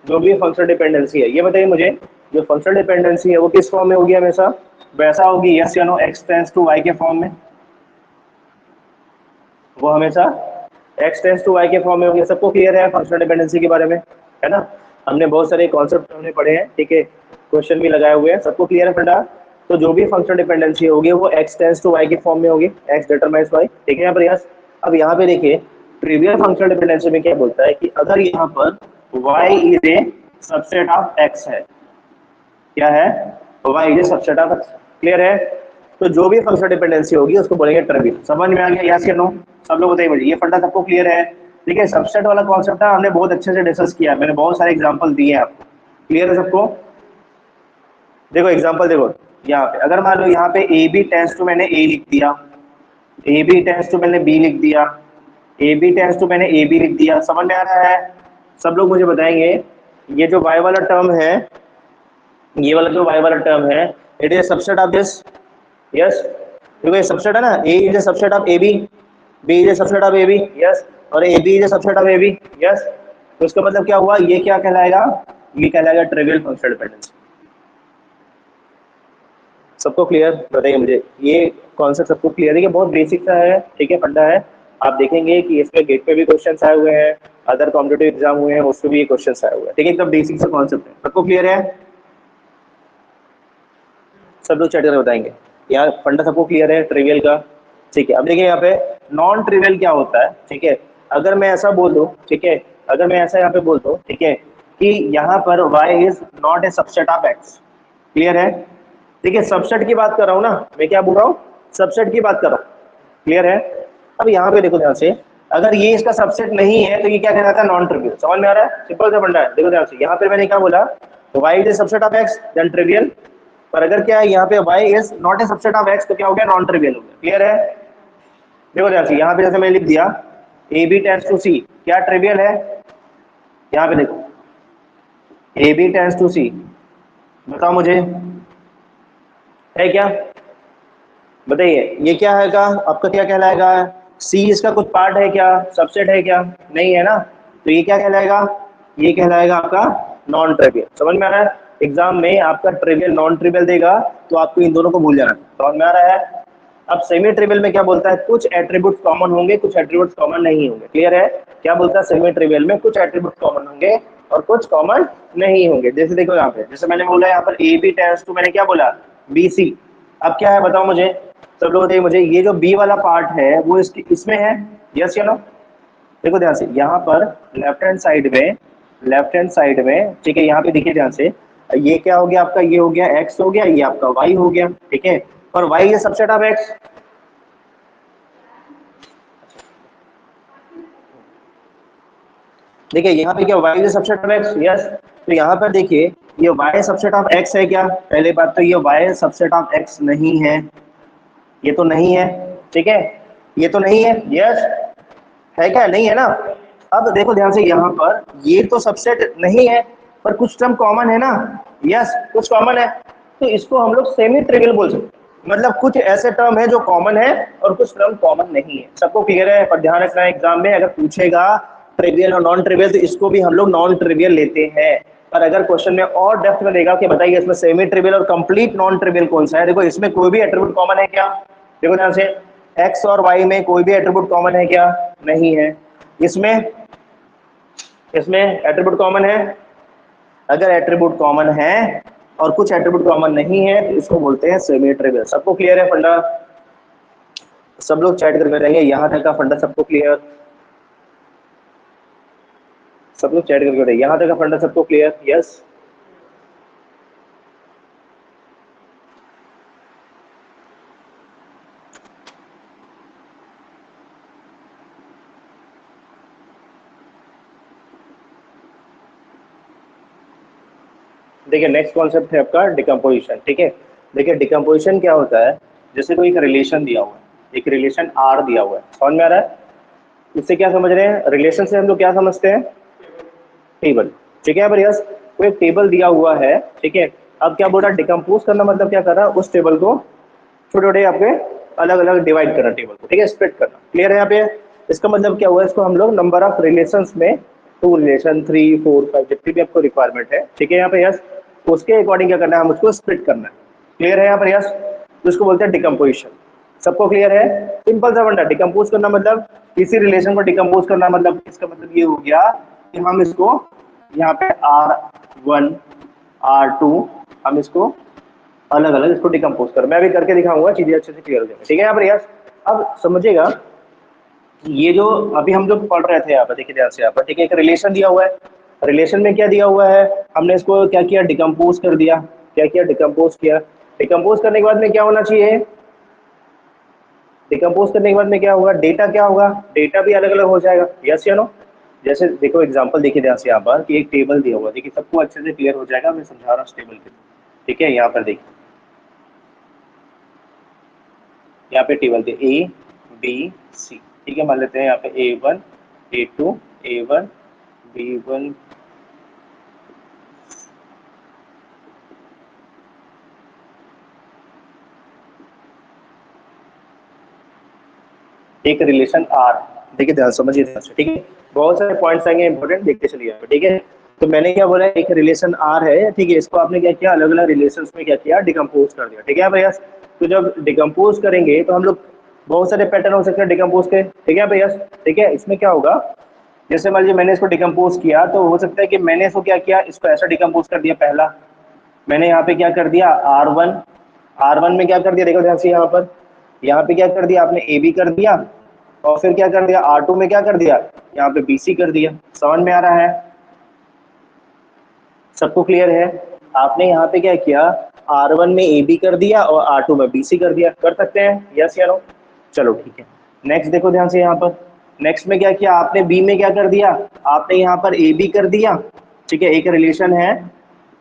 जो भी फंक्शनल डिपेंडेंसी है, ये बताइए मुझे, जो फंक्शनल डिपेंडेंसी है वो किस फॉर्म में होगी हमेशा? वैसा होगी यस या no, X tends to Y के फॉर्म में। वो हमेशा एक्स टेंस टू वाई के फॉर्म में होगी। सबको क्लियर है फंक्शनल डिपेंडेंसी के बारे में, है ना? हमने बहुत सारे कॉन्सेप्ट हमने पढ़े हैं, ठीक है, क्वेश्चन भी लगाए हुए हैं। सबको क्लियर है फंडा? तो जो भी फंक्शनल डिपेंडेंसी होगी वो एक्स टेंस टू वाई के फॉर्म में होगी, एक्स डिटरमाइंस वाई, ठीक है यहाँ पर यस। अब यहाँ पे देखिए ट्रिवियल फंक्शनल डिपेंडेंसी में क्या बोलता है कि अगर यहाँ पर y is a subset of x है, क्या है? y is a subset of x। Clear है? तो जो भी फंक्शनल डिपेंडेंसी होगी उसको बोलेंगे ट्रिवियल। समझ में आ गया यस या नो? सब लोग बताइए मुझे, ये फंडा सबको क्लियर है? ठीक है, सबसेट वाला कॉन्सेप्ट है, हमने बहुत अच्छे से डिस्कस किया है, मैंने बहुत सारे एग्जांपल दिए हैं आपको। क्लियर है सबको? देखो एग्जांपल देखो, यहाँ पे अगर मान लो यहाँ पे ए बी टेंस टू मैंने ए लिख दिया, ए बी टेंस टू मैंने बी लिख दिया, ए बी टेंस टू मैंने ए बी लिख दिया। समझ में आ रहा है? सब लोग मुझे बताएंगे ये जो y वाला टर्म है, ये वाला जो y वाला टर्म है, it is subset of this. Yes, देखो ये सबसेट है ना, a is a subset of A B, b is a subset of A B, yes, और A B is a subset of A B, yes. तो इसका मतलब क्या हुआ, ये क्या कहलाएगा? ये कहलाएगा ट्रिवियल फंक्शनल डिपेंडेंसी। सबको क्लियर? बताइए मुझे, ये कॉन्सेप्ट सबको क्लियर है? कि बहुत बेसिक सा है, ठीक है, फंडा है। आप देखेंगे कि इसमें गेट पे भी क्वेश्चन आए हुए हैं, अदर कॉम्पिटेटिव एग्जाम हुए हैं उसमें भी ये क्वेश्चन आए हुए हैं, ठीक है। एकदम बेसिक सा कॉन्सेप्ट है, सबको क्लियर है? सब लोग चैट करके बताएंगे यार फंडा सबको क्लियर है ट्रिवियल का? ठीक है। अब देखिए यहाँ पे नॉन ट्रिवियल क्या होता है, ठीक है। अगर मैं ऐसा बोल दूं, ठीक है, अगर मैं ऐसा यहाँ पे बोल दूं, ठीक है, कि यहाँ पर y is not a subset of x। Clear है? ठीक है, सबसेट की बात कर रहा हूँ ना मैं, क्या बोल रहा हूँ? सबसेट की बात कर रहा हूँ। क्लियर है? अब यहाँ पे देखो ध्यान से, अगर ये इसका सबसेट नहीं है तो ये क्या कहलाता है? Non trivial. समझ में आ रहा है? सिंपल सा फंडा है, देखो ध्यान से। यहाँ पे मैंने क्या बोला, y is a subset of x then trivial. पर अगर क्या है यहाँ पे y is not a subset of x तो क्या हो गया? नॉन ट्रिवियल हो गया। क्लियर है? देखो ध्यान से, यहाँ पे जैसे मैंने लिख दिया ए बी टेंस टू सी, क्या ट्रिवियल है? यहाँ पे देखो ए बी टेंस टू सी, बताओ मुझे, है क्या? बताइए ये क्या है का आपका, क्या कहलाएगा? सी इसका कुछ पार्ट है क्या? सबसेट है क्या? नहीं है ना, तो ये क्या कहलाएगा? ये कहलाएगा आपका नॉन ट्रिवियल। समझ में आ रहा है? एग्जाम में आपका ट्रिवियल नॉन ट्रिवियल देगा तो आपको इन दोनों को भूल जाना। समझ में आ रहा है? अब सेमी ट्रिवियल में क्या बोलता है, कुछ एट्रीब्यूट कॉमन होंगे, कुछ एट्रीब्यूट कॉमन नहीं होंगे। क्लियर है? क्या बोलता है सेमी ट्रिवियल में, कुछ एट्रीब्यूट कॉमन होंगे और कुछ कॉमन नहीं होंगे। जैसे देखो यहाँ पे, जैसे मैंने बोला यहाँ पर ए बी टेंड्स टू, मैंने क्या बोला, बी सी। अब क्या है बताओ मुझे, सब लोग बताइए मुझे, ये जो बी वाला पार्ट है वो इसमें है, यस या नो? देखो ध्यान से, यहाँ पर लेफ्ट हैंड साइड में, लेफ्ट हैंड साइड में, ठीक है, यहाँ पे देखिए ध्यान से, ये क्या हो गया आपका, ये हो गया एक्स हो गया, ये आपका वाई हो गया, ठीक है, और वाई ये सबसेट ऑफ एक्स। देखिए यहाँ पे क्या, Y is subset of X, yes. तो यहाँ पर देखिए, ये वाई सबसेट ऑफ एक्स है क्या? पहले बात तो ये वाई सबसेट ऑफ एक्स नहीं है, ये तो नहीं है, ठीक है, ये तो नहीं है, यस है क्या? नहीं है ना। अब देखो ध्यान से, यहाँ पर ये तो सबसेट नहीं है, पर कुछ टर्म कॉमन है ना, यस कुछ कॉमन है, तो इसको हम लोग सेमी ट्रिवियल बोल सकते हैं। मतलब कुछ ऐसे टर्म है जो कॉमन है और कुछ टर्म कॉमन नहीं है। सबको क्लियर है? पर ध्यान रखना, एग्जाम में अगर पूछेगा ट्रिवियल और नॉन ट्रिवियल, तो इसको भी हम लोग नॉन ट्रिवियल लेते हैं। पर अगर क्वेश्चन में और डेप्थ में देगा कि बताइए इसमें सेमी ट्रिवियल और कंप्लीट नॉन ट्रिवियल कौन सा है, देखो इसमें कोई भी एट्रीब्यूट कॉमन है क्या? देखो ध्यान से, एक्स और वाई में कोई भी एट्रीब्यूट कॉमन है क्या? नहीं है। इसमें, इसमें एट्रीब्यूट कॉमन है। अगर एट्रीब्यूट कॉमन है और कुछ एट्रीब्यूट कॉमन नहीं है तो इसको बोलते हैं सेमी ट्रिवियल। सबको क्लियर है फंडा? सब लोग चैट करके रहेंगे, यहाँ तक का फंडा सबको क्लियर? सब लोग चैट करके रहेंगे, यहाँ तक का फंडा सबको क्लियर? यस। देखिए नेक्स्ट कॉन्सेप्ट है आपका डिकम्पोजिशन, ठीक है। देखिए डिकम्पोजिशन क्या होता है, जैसे कोई एक रिलेशन दिया हुआ है, एक रिलेशन आर दिया हुआ है, समझ में आ रहा है? इससे क्या समझ रहे हैं, रिलेशन से हम लोग क्या समझते हैं, टेबल, ठीक है प्रयास। कोई एक टेबल दिया हुआ है, ठीक है। अब क्या बोल रहा है, डिकम्पोज करना, मतलब क्या कर रहा है, उस टेबल को छोटे छोटे आपके अलग अलग डिवाइड करना टेबल को, ठीक है, स्प्लिट करना। क्लियर है यहाँ पे? इसका मतलब क्या हुआ, इसको हम लोग नंबर ऑफ रिलेशंस में, 2 रिलेशन, 3, 4, 5 जितनी भी आपको रिक्वायरमेंट है, ठीक है, यहाँ पे यस, उसके अकॉर्डिंग क्या करना है, हम उसको स्प्लिट करना है। क्लियर है यहाँ पर यस? तो इसको बोलते हैं डिकम्पोजिशन। सबको क्लियर है? सिंपल सा फंडा, डिकम्पोज करना मतलब किसी रिलेशन को डिकम्पोज करना, मतलब इसका मतलब ये हो गया कि हम इसको यहाँ पे R1, R2, हम इसको अलग अलग इसको डिकम्पोज कर, मैं अभी करके दिखाऊंगा, चीजें अच्छे से क्लियर हो जाएंगी, ठीक है यहाँ पर यस। अब समझिएगा, ये जो अभी हम जो पढ़ रहे थे यहाँ पर, देखिए ध्यान से यहाँ पर, ठीक है, एक रिलेशन दिया हुआ है, रिलेशन में क्या दिया हुआ है, हमने इसको क्या किया, डिकम्पोज कर दिया। क्या किया, डिकम्पोज किया। डिकम्पोज करने के बाद में क्या होना चाहिए, डिकम्पोज करने के बाद में क्या होगा, डेटा क्या होगा, डेटा भी अलग अलग हो जाएगा, यस या नो? जैसे देखो एग्जांपल देखिए ध्यान से यहाँ पर, कि एक टेबल दिया हुआ, देखिए सबको अच्छे से क्लियर हो जाएगा, मैं समझा रहा हूँ टेबल के, ठीक है। यहाँ पर देखिए, यहाँ पे टेबल थे ए बी सी, ठीक है, मान लेते हैं यहाँ पे A1, A2, A1, B1, एक रिलेशन आर, देखिए ध्यान समझिए ध्यान से, ठीक है, बहुत सारे पॉइंट्स आएंगे इंपॉर्टेंट, देखते चलिए यहाँ पे, ठीक है। तो मैंने क्या बोला, एक रिलेशन आर है, ठीक है, इसको आपने क्या किया, अलग अलग रिलेशन में क्या किया, डिकम्पोज कर दिया, ठीक है भैया। तो जब डिकम्पोज करेंगे तो हम लोग बहुत सारे पैटर्न हो सकते हैं डिकम्पोज के, ठीक है भैया, ठीक है। इसमें क्या होगा, जैसे मान लीजिए मैंने इसको डिकम्पोज किया, तो हो सकता है कि मैंने इसको क्या किया, इसको ऐसा डिकम्पोज कर दिया, पहला मैंने यहाँ पे क्या कर दिया, R1, R1 में क्या कर दिया, देखो ध्यान से यहाँ पर, यहाँ पे क्या कर दिया आपने, ए बी कर दिया, और फिर क्या कर दिया, R2 में क्या कर दिया, यहाँ पे BC कर दिया। समझ में आ रहा है? सबको क्लियर है? आपने यहाँ पे क्या किया, R1 में AB कर दिया और R2 में BC कर दिया, कर सकते हैं, यस या नो? चलो ठीक है। नेक्स्ट देखो ध्यान से यहाँ पर, नेक्स्ट में क्या किया आपने, B में क्या कर दिया, आपने यहाँ पर AB कर दिया, ठीक है, एक रिलेशन है,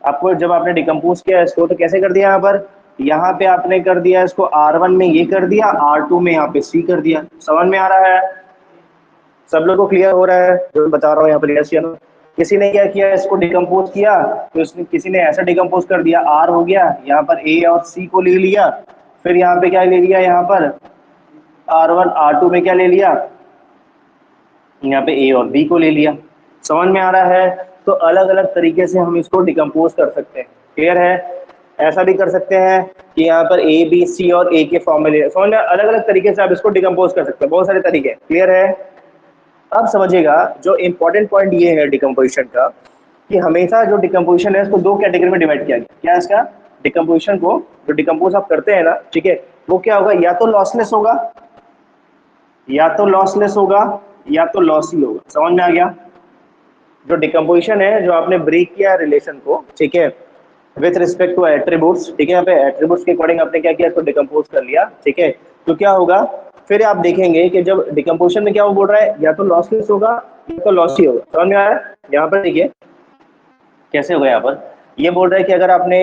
आपको जब आपने डिकम्पोज किया इसको तो कैसे कर दिया, यहाँ पर, यहाँ पे आपने कर दिया इसको, R1 में ये कर दिया, R2 में यहाँ पे C कर दिया। समझ में आ रहा है? सब लोगों को क्लियर हो रहा है जो मैं बता रहा हूँ यहाँ पर, यस या नो? किसी ने क्या किया, इसको डिकम्पोज किया, तो इसने किसी ने ऐसा डिकम्पोज कर दिया, R हो गया, यहाँ पर A और C को ले लिया, फिर यहाँ पे क्या ले लिया, यहाँ पर R1, R2 में क्या ले लिया, यहाँ पे A और B को ले लिया। समझ में आ रहा है? तो अलग अलग तरीके से हम इसको डिकम्पोज कर सकते हैं। क्लियर है? ऐसा भी कर सकते हैं कि यहाँ पर ए बी सी और ए के फॉर्मूले समझ में, अलग अलग तरीके से आप इसको डिकम्पोज कर सकते हैं, बहुत सारे तरीके। क्लियर है? अब समझिएगा जो इंपॉर्टेंट पॉइंट ये है डिकम्पोजिशन का, कि हमेशा जो डिकम्पोजिशन है इसको दो कैटेगरी में डिवाइड किया गया। क्या है इसका? डिकम्पोजिशन को जो डिकम्पोज आप करते हैं ना, ठीक है, वो क्या होगा, या तो लॉसलेस होगा, या तो लॉसलेस होगा, या तो लॉसी होगा। समझ में आ गया? जो डिकम्पोजिशन है, जो आपने ब्रेक किया रिलेशन को, ठीक है, विथ रिस्पेक्ट टू एट्रीब्यूट्स, ठीक है, यहाँ पे एट्रीब्यूट्स के अकॉर्डिंग आपने क्या किया, इसको डिकम्पोज कर लिया, ठीक है, तो क्या होगा, फिर आप देखेंगे कि जब डिकम्पोजिशन में क्या वो बोल रहा है, या तो लॉसलेस होगा या तो लॉसी होगा। समझ में आ रहा है? यहाँ पर देखिए कैसे होगा, यहाँ पर ये बोल रहा है कि अगर आपने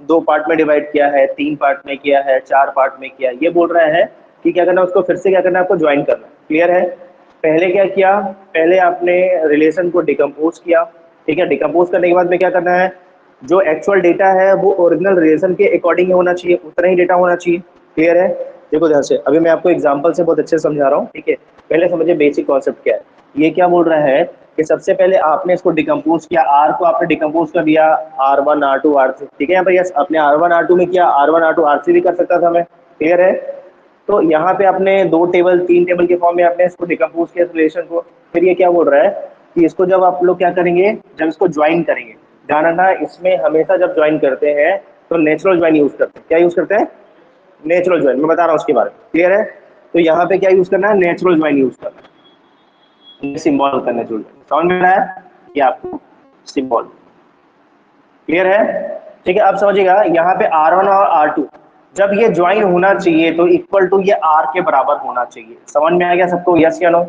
2 पार्ट में डिवाइड किया है, 3 पार्ट में किया है, 4 पार्ट में किया, ये बोल रहा है कि क्या करना है, उसको फिर से क्या करना है, आपको ज्वाइन करना है। क्लियर है? पहले क्या किया, पहले आपने रिलेशन को डिकम्पोज किया, ठीक है, डिकम्पोज करने के बाद में क्या करना है, जो एक्चुअल डेटा है वो ओरिजिनल रिलेशन के अकॉर्डिंग ही होना चाहिए, उतना ही डेटा होना चाहिए। क्लियर है? देखो ध्यान से, अभी मैं आपको एग्जांपल से बहुत अच्छे से समझा रहा हूँ, ठीक है, पहले समझिए बेसिक कॉन्सेप्ट क्या है। ये क्या बोल रहा है कि सबसे पहले आपने इसको डिकम्पोज किया, आर को आपने डिकम्पोज कर दिया, R1 R2 R3, ठीक है, यहाँ पर यस आपने R1 R2 में किया, R1 R2 R3 भी कर सकता था मैं। क्लियर है? तो यहाँ पे आपने 2 टेबल 3 टेबल के फॉर्म में आपने इसको डिकम्पोज किया रिलेशन को। फिर ये क्या बोल रहा है कि इसको जब आप लोग क्या करेंगे, जब इसको ज्वाइन करेंगे, ध्यान रखना इसमें हमेशा जब ज्वाइन करते हैं तो नेचुरल ज्वाइन यूज करते हैं। क्या यूज करते हैं? नेचुरल ज्वाइन, मैं बता रहा हूँ उसके बारे में। क्लियर है? तो यहाँ पे क्या यूज करना है, नेचुरल ज्वाइन यूज करना है, सिंबल का नेचुरल ज्वाइन। समझ में आ रहा है? ये आपको सिंबल। क्लियर है? ठीक है, अब समझिएगा यहाँ पे R1 और R2 जब ये ज्वाइन होना चाहिए तो इक्वल टू ये R के बराबर होना चाहिए। समझ में आ गया सबको? यस या नो?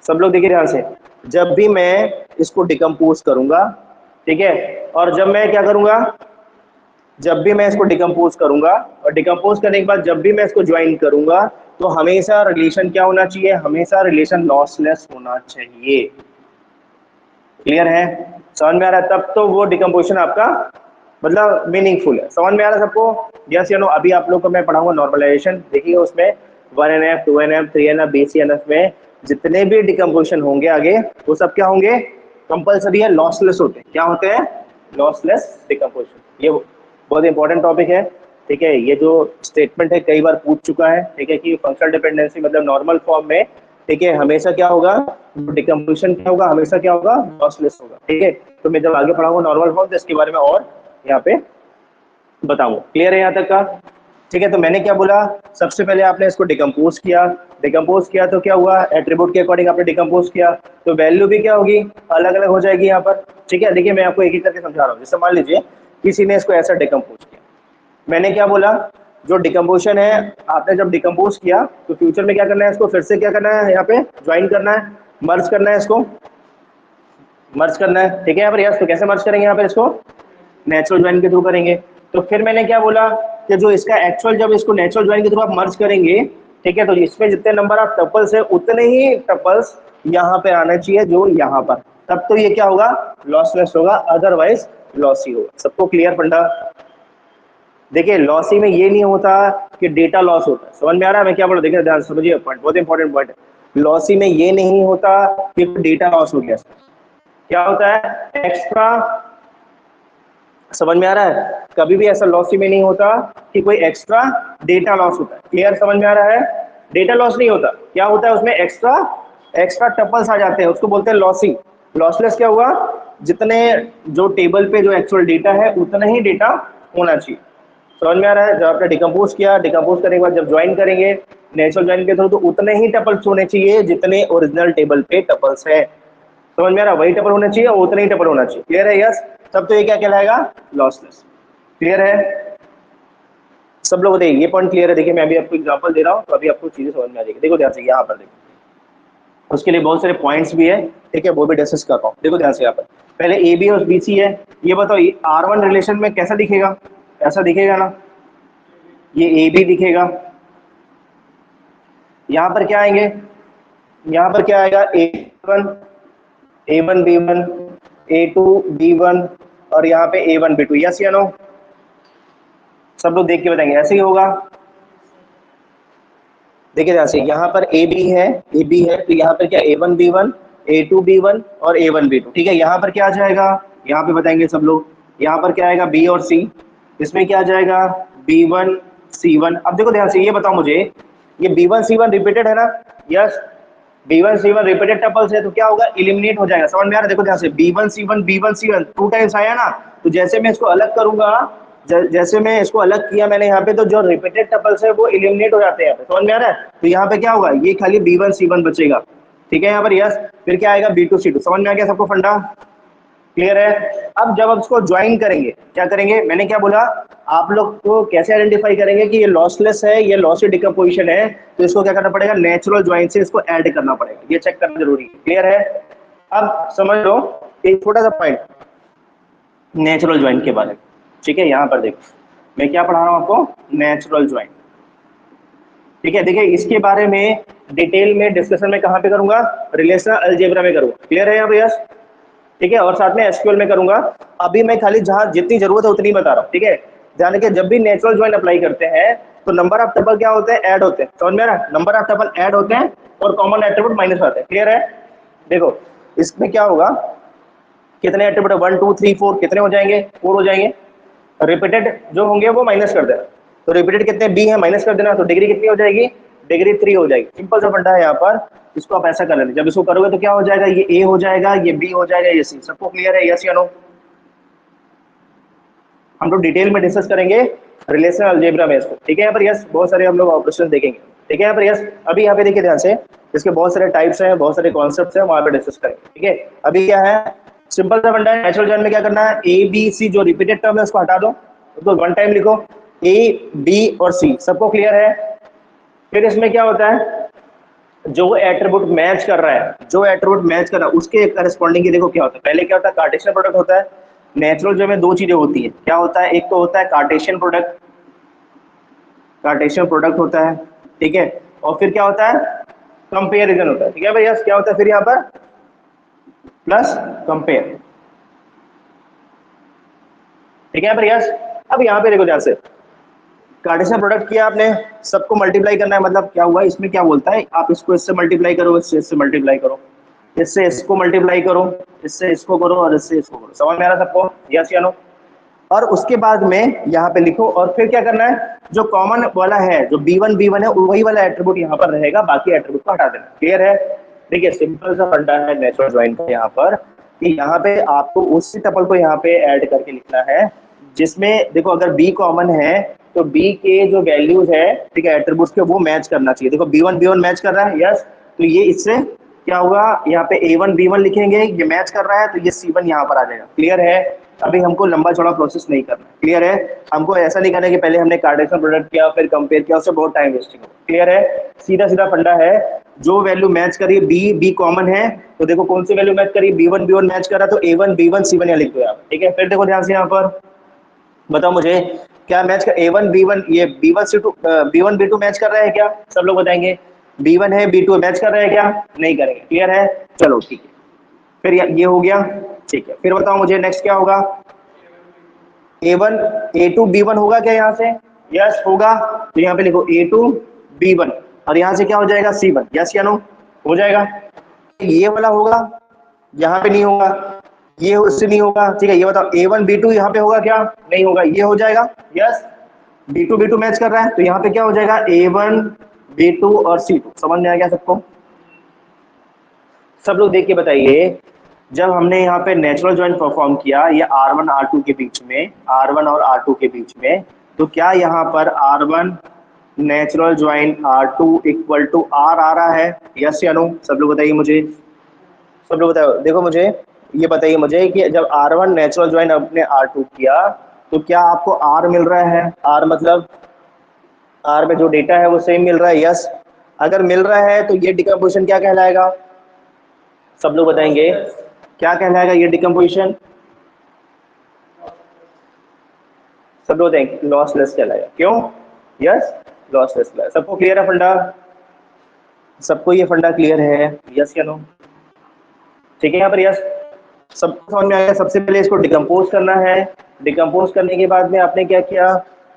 सब लोग देखिए ध्यान से, जब भी मैं इसको डिकम्पोज करूंगा, ठीक है, और जब मैं क्या करूंगा, जब भी मैं इसको डिकम्पोज करूंगा और डिकम्पोज करने के बाद जब भी मैं इसको ज्वाइन करूंगा, तो हमेशा रिलेशन क्या होना चाहिए, हमेशा रिलेशन लॉसलेस होना चाहिए। क्लियर है? समझ में आ रहा है? तब तो वो डिकम्पोजिशन आपका मतलब मीनिंगफुल है। समझ में आ रहा है सबको? यस या नो? अभी आप लोग को मैं पढ़ाऊंगा नॉर्मलाइजेशन, देखिए उसमें 1NF 2NF 3NF BCNF में जितने भी डिकम्पोजिशन होंगे आगे, वो सब क्या होंगे, कंपल्सरी है, लॉसलेस होते हैं। क्या होते हैं? Lossless decomposition. ये बहुत इंपॉर्टेंट टॉपिक है, ठीक है, ये जो स्टेटमेंट है कई बार पूछ चुका है, ठीक है, कि फंक्शनल डिपेंडेंसी मतलब नॉर्मल फॉर्म में, ठीक है, हमेशा क्या होगा, डिकम्पोजिशन क्या होगा, हमेशा क्या होगा, लॉसलेस होगा। ठीक है, तो मैं जब आगे पढ़ाऊंगा नॉर्मल फॉर्म तो इसके बारे में और यहाँ पे बताऊंगा। क्लियर है यहाँ तक का? ठीक है, तो मैंने क्या बोला, सबसे पहले आपने इसको डिकम्पोज किया, डिकम्पोज किया तो क्या हुआ, एट्रीब्यूट के अकॉर्डिंग आपने डिकम्पोज किया, तो वैल्यू भी क्या होगी, अलग अलग हो जाएगी यहाँ पर। ठीक है, देखिए मैं आपको एक एक करके समझा रहा हूँ। जैसे मान लीजिए किसी ने इसको ऐसा डिकम्पोज किया, मैंने क्या बोला, जो डिकम्पोजिशन है आपने जब डिकम्पोज किया तो फ्यूचर में क्या करना है, इसको फिर से क्या करना है, यहाँ पे ज्वाइन करना है, मर्ज करना है, इसको मर्ज करना है। ठीक है, यहाँ पर यस, तो कैसे मर्ज करेंगे, यहाँ पर इसको नेचुरल ज्वाइन के थ्रू करेंगे। तो फिर मैंने क्या बोला कि जो इसका एक्चुअल, जब इसको नेचुरल ज्वाइन के थ्रू आप मर्ज करेंगे, ठीक है, तो इसमें जितने नंबर ऑफ टपल्स है उतने ही टपल्स यहाँ पे आना चाहिए जो यहाँ पर, तब तो ये क्या होगा, लॉसलेस होगा, अदरवाइज लॉसी होगा। सबको क्लियर फंडा? देखिए लॉसी में ये नहीं होता कि डेटा लॉस होता है। समझ में आ रहा है मैं क्या बोल रहा हूँ? देखिए ध्यान समझिए, पॉइंट बहुत इंपॉर्टेंट पॉइंट है। लॉसी में ये नहीं होता कि डेटा लॉस हो गया, क्या होता है, एक्स्ट्रा। समझ में आ रहा है? कभी भी ऐसा लॉसी में नहीं होता कि कोई एक्स्ट्रा डेटा लॉस होता है। क्लियर? समझ में आ रहा है? डेटा लॉस नहीं होता, क्या होता है उसमें, एक्स्ट्रा एक्स्ट्रा टपल्स आ जाते हैं, उसको बोलते हैं लॉसी। लॉसलेस क्या हुआ, जितने जो टेबल पे जो एक्चुअल डेटा है उतना ही डेटा होना चाहिए। समझ में आ रहा है? जब आपने डिकम्पोज किया, डिकम्पोज करने के बाद जब ज्वाइन करेंगे नेचुरल ज्वाइन के थ्रू, तो उतने ही टपल्स होने चाहिए जितने ओरिजिनल टेबल पे टपल्स है। समझ में आ रहा है? वही टपल होना चाहिए, उतना ही टपल होना चाहिए। क्लियर है? यस, तब तो ये क्या कहलाएगा, लॉसलेस। क्लियर है? सब लोग बताइए, ये पॉइंट क्लियर है? देखिए मैं अभी आपको एग्जांपल दे रहा हूँ तो अभी आपको चीजें समझ में आ जाएगी। देखो ध्यान से, यहाँ पर देखो, उसके लिए बहुत सारे पॉइंट्स भी है, ठीक है, वो भी डिस्कस कर रहा हूँ। देखो ध्यान से, यहाँ पर पहले ए बी और बी सी है, ये बताओ R1 रिलेशन में कैसा दिखेगा, ऐसा दिखेगा ना, ये ए बी दिखेगा। यहाँ पर क्या आएंगे, यहाँ पर क्या आएगा, A1 B1 A2 B1 और यहाँ पे A1 B2। यस या नो? सब लोग देख के बताएंगे, ऐसे ही होगा। देखिए ध्यान से, यहाँ पर ए बी है तो यहाँ पर क्या, A1 B1 A2 B1 और A1 B2। ठीक है, यहाँ पर क्या आ जाएगा, यहाँ पे बताएंगे सब लोग, यहाँ पर क्या आएगा, बी और सी। इसमें क्या आ जाएगा B1C1। अब देखो ध्यान से ये बताओ मुझे, ये B1C1 रिपीटेड है ना? यस, B1C1 रिपीटेड टपल्स है तो क्या होगा, इलिमिनेट हो जाएगा। समझ में आ रहा है? देखो ध्यान से B1C1 टू टाइम्स आया ना, तो जैसे मैं इसको अलग करूंगा, जैसे मैं इसको अलग किया मैंने यहाँ पे, तो जो रिपीटेड टपल्स है वो इलिमिनेट हो जाते हैं। समझ में आ रहा है? तो यहाँ पे क्या होगा, ये खाली B1C1 बचेगा। ठीक है यहाँ पर? यस। फिर क्या आएगा, B2C2। समझ में आ गया सबको फंडा? क्लियर है? अब जब आप इसको ज्वाइन करेंगे, क्या करेंगे, मैंने क्या बोला, आप लोग को कैसे आइडेंटिफाई करेंगे कि ये लॉसलेस है, ये लॉसी डिकम्पोजिशन है, तो इसको क्या करना पड़ेगा, नेचुरल ज्वाइन से इसको ऐड करना पड़ेगा। ये चेक करना जरूरी है। क्लियर है? अब समझ लो एक छोटा सा पॉइंट नेचुरल ज्वाइन के बारे में। ठीक है, यहाँ पर देखो मैं क्या पढ़ा रहा हूँ आपको, नेचुरल ज्वाइन। ठीक है, देखिए इसके बारे में डिटेल में डिस्कशन में कहाँ पे करूंगा, रिलेशनल अलजेब्रा में करूंगा। क्लियर है यहाँ पे? यस। ठीक है, और साथ में एसक्यूएल में करूंगा। अभी मैं खाली जहां जितनी जरूरत है उतनी बता रहा हूँ। ठीक है, ध्यान रखिए, जब भी नेचुरल ज्वाइन अप्लाई करते हैं तो नंबर ऑफ टपल क्या होते हैं, ऐड होते हैं। समझ में आ रहा है? नंबर ऑफ टपल ऐड होते हैं और कॉमन एट्रीब्यूट माइनस होते हैं। क्लियर है? देखो इसमें क्या होगा, कितने एट्रीब्यूट, 1 2 3 4 कितने हो जाएंगे, 4 हो जाएंगे। रिपीटेड जो होंगे वो माइनस कर देना, तो रिपीटेड कितने बी है माइनस कर देना, तो डिग्री कितनी हो जाएगी, डिग्री 3 हो जाएगी। सिंपल सा फंडा है यहाँ पर, इसको आप ऐसा कर लेना। जब इसको करोगे तो क्या हो जाएगा, ये ए हो जाएगा, ये बी हो जाएगा, ये सी। सबको क्लियर है? यस या नो? हम लोग डिटेल में डिस्कस करेंगे रिलेशनल अलजेब्रा में इसको। ठीक है यहाँ पर? यस। बहुत सारे हम लोग ऑपरेशन देखेंगे। ठीक है यहाँ पर? यस। अभी यहाँ पे देखिए ध्यान से, इसके बहुत सारे टाइप्स हैं, बहुत सारे कॉन्सेप्ट्स हैं, वहां पे डिस्कस करेंगे। ठीक है, अभी क्या है, सिंपल सा फंडा है। नेचुरल ज्वाइन में क्या करना है, ए बी सी जो रिपीटेड टर्म है उसको हटा दो, उसको वन टाइम लिखो, ए बी और सी। सबको क्लियर है? फिर इसमें क्या होता है, जो एट्रीब्यूट मैच कर रहा है, जो एट्रीब्यूट मैच कर रहा है उसके करस्पॉन्डिंग की देखो क्या होता है। पहले क्या होता है, कार्टेशियन प्रोडक्ट होता है। नेचुरल जो में दो चीजें होती है, क्या होता है, एक तो होता है कार्टेशियन प्रोडक्ट, कार्टेशियन प्रोडक्ट होता है। ठीक है, और फिर क्या होता है, कंपेरिजन होता है। ठीक है भैया, क्या होता है फिर यहाँ पर, प्लस कंपेयर। ठीक है भैया। अब यहाँ पे देखो ध्यान से, कार्टेशियन प्रोडक्ट किया आपने, सबको मल्टीप्लाई करना है, मतलब क्या हुआ, इसमें क्या बोलता है, आप इसको इससे मल्टीप्लाई करो, इससे मल्टीप्लाई करो, इससे इसको मल्टीप्लाई करो, इससे इसको करो और इससे इसको करो। समझ में आ रहा सबको? यस या नो? और उसके बाद में यहाँ पे लिखो, और फिर क्या करना है, जो कॉमन वाला है, जो B1 है वही वाला एट्रीब्यूट यहाँ पर रहेगा, बाकी एट्रीब्यूट को हटा देना। क्लियर है? देखिए सिंपल सा फंडा है नेचुरल ज्वाइन का यहाँ पर, कि यहाँ पे आपको उसी टपल को यहाँ पे ऐड करके लिखना है जिसमें देखो अगर B कॉमन है तो B के जो वैल्यूज है, ठीक है, एट्रीब्यूट्स के, वो मैच करना चाहिए। देखो B1 मैच कर रहा है, यस, तो ये इससे क्या होगा, यहाँ पे A1 B1 लिखेंगे, ये मैच कर रहा है तो ये C1 यहाँ पर आ जाएगा। क्लियर है? अभी हमको लंबा चौड़ा प्रोसेस नहीं करना। क्लियर है? हमको ऐसा नहीं करना कि पहले हमने कार्टेशियन प्रोडक्ट किया फिर कंपेयर किया, उससे बहुत टाइम वेस्टिंग हो। क्लियर है? सीधा सीधा फंडा है, जो वैल्यू मैच करी बी कॉमन है, तो देखो कौन सी वैल्यू मैच करी, B1 मैच करा तो A1 B1 C1 यहाँ लिख दो यहाँ। ठीक है, फिर देखो ध्यान से यहाँ पर बताओ मुझे, क्या मैच कर A1 B1, ये B1 B2 मैच कर रहा है क्या, सब लोग बताएंगे। B1 है B2 मैच कर रहा है क्या, नहीं करेंगे। क्लियर है? चलो ठीक है, फिर ये हो गया। ठीक है, फिर बताओ मुझे नेक्स्ट क्या होगा, A1 A2 B1 होगा क्या यहाँ से, यस होगा, तो यहाँ पे लिखो A2 B1 और यहाँ से क्या हो जाएगा C1, यस या नो, हो जाएगा। ये वाला होगा, यहाँ पे नहीं होगा, ये उससे नहीं होगा। ठीक है, ये बताओ A1 B2 यहाँ पे होगा क्या, नहीं होगा, ये हो जाएगा, यस। B2 मैच कर रहा है तो यहाँ पे क्या हो जाएगा, A1 B2 और C2। समझ में आ गया सबको? सब लोग देख के बताइए, जब हमने यहाँ पे नेचुरल ज्वाइन परफॉर्म किया ये R1 R2 के बीच में, R1 और R2 के बीच में, तो क्या यहाँ पर R1 natural join R2 equal to R आ रहा है, यस या नो? सब लोग बताइए मुझे, सब लोग बताओ। देखो मुझे ये बताइए मुझे कि जब R1 नेचुरल ज्वाइन अपने R2 किया तो क्या आपको R मिल रहा है, R मतलब R में जो डेटा है वो सेम मिल रहा है, यस। अगर मिल रहा है तो ये डिकम्पोजिशन क्या कहलाएगा, सब लोग बताएंगे क्या कहलाएगा ये डिकम्पोजिशन, सब लोग देखें, लॉसलेस कहलाएगा। क्यों? Yes, lossless. सबको क्लियर है फंडा? सबको ये फंडा क्लियर है, यस या नो? ठीक है यहाँ पर यस, सब समझ में आया। सबसे पहले इसको डिकम्पोज करना है, डिकम्पोज करने के बाद में आपने क्या किया,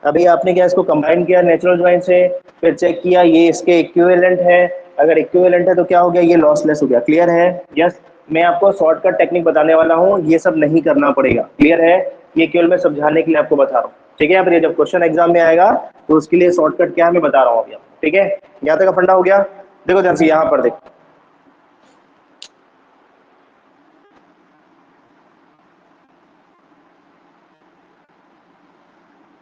अभी आपने क्या इसको कंबाइन किया नेचुरल ज्वाइन से, फिर चेक किया ये इसके इक्विवेलेंट है, अगर इक्विवेलेंट है तो क्या हो गया, ये लॉसलेस हो गया। क्लियर है? यस। मैं आपको शॉर्टकट टेक्निक बताने वाला हूँ, ये सब नहीं करना पड़ेगा। क्लियर है? ये केवल मैं समझाने के लिए आपको बता रहा हूँ। ठीक है, यहाँ पर जब क्वेश्चन एग्जाम में आएगा तो उसके लिए शॉर्टकट क्या है मैं बता रहा हूँ अभी आपको। ठीक है, यहाँ तक का फंडा हो गया। देखो ध्यान से यहाँ पर देखो,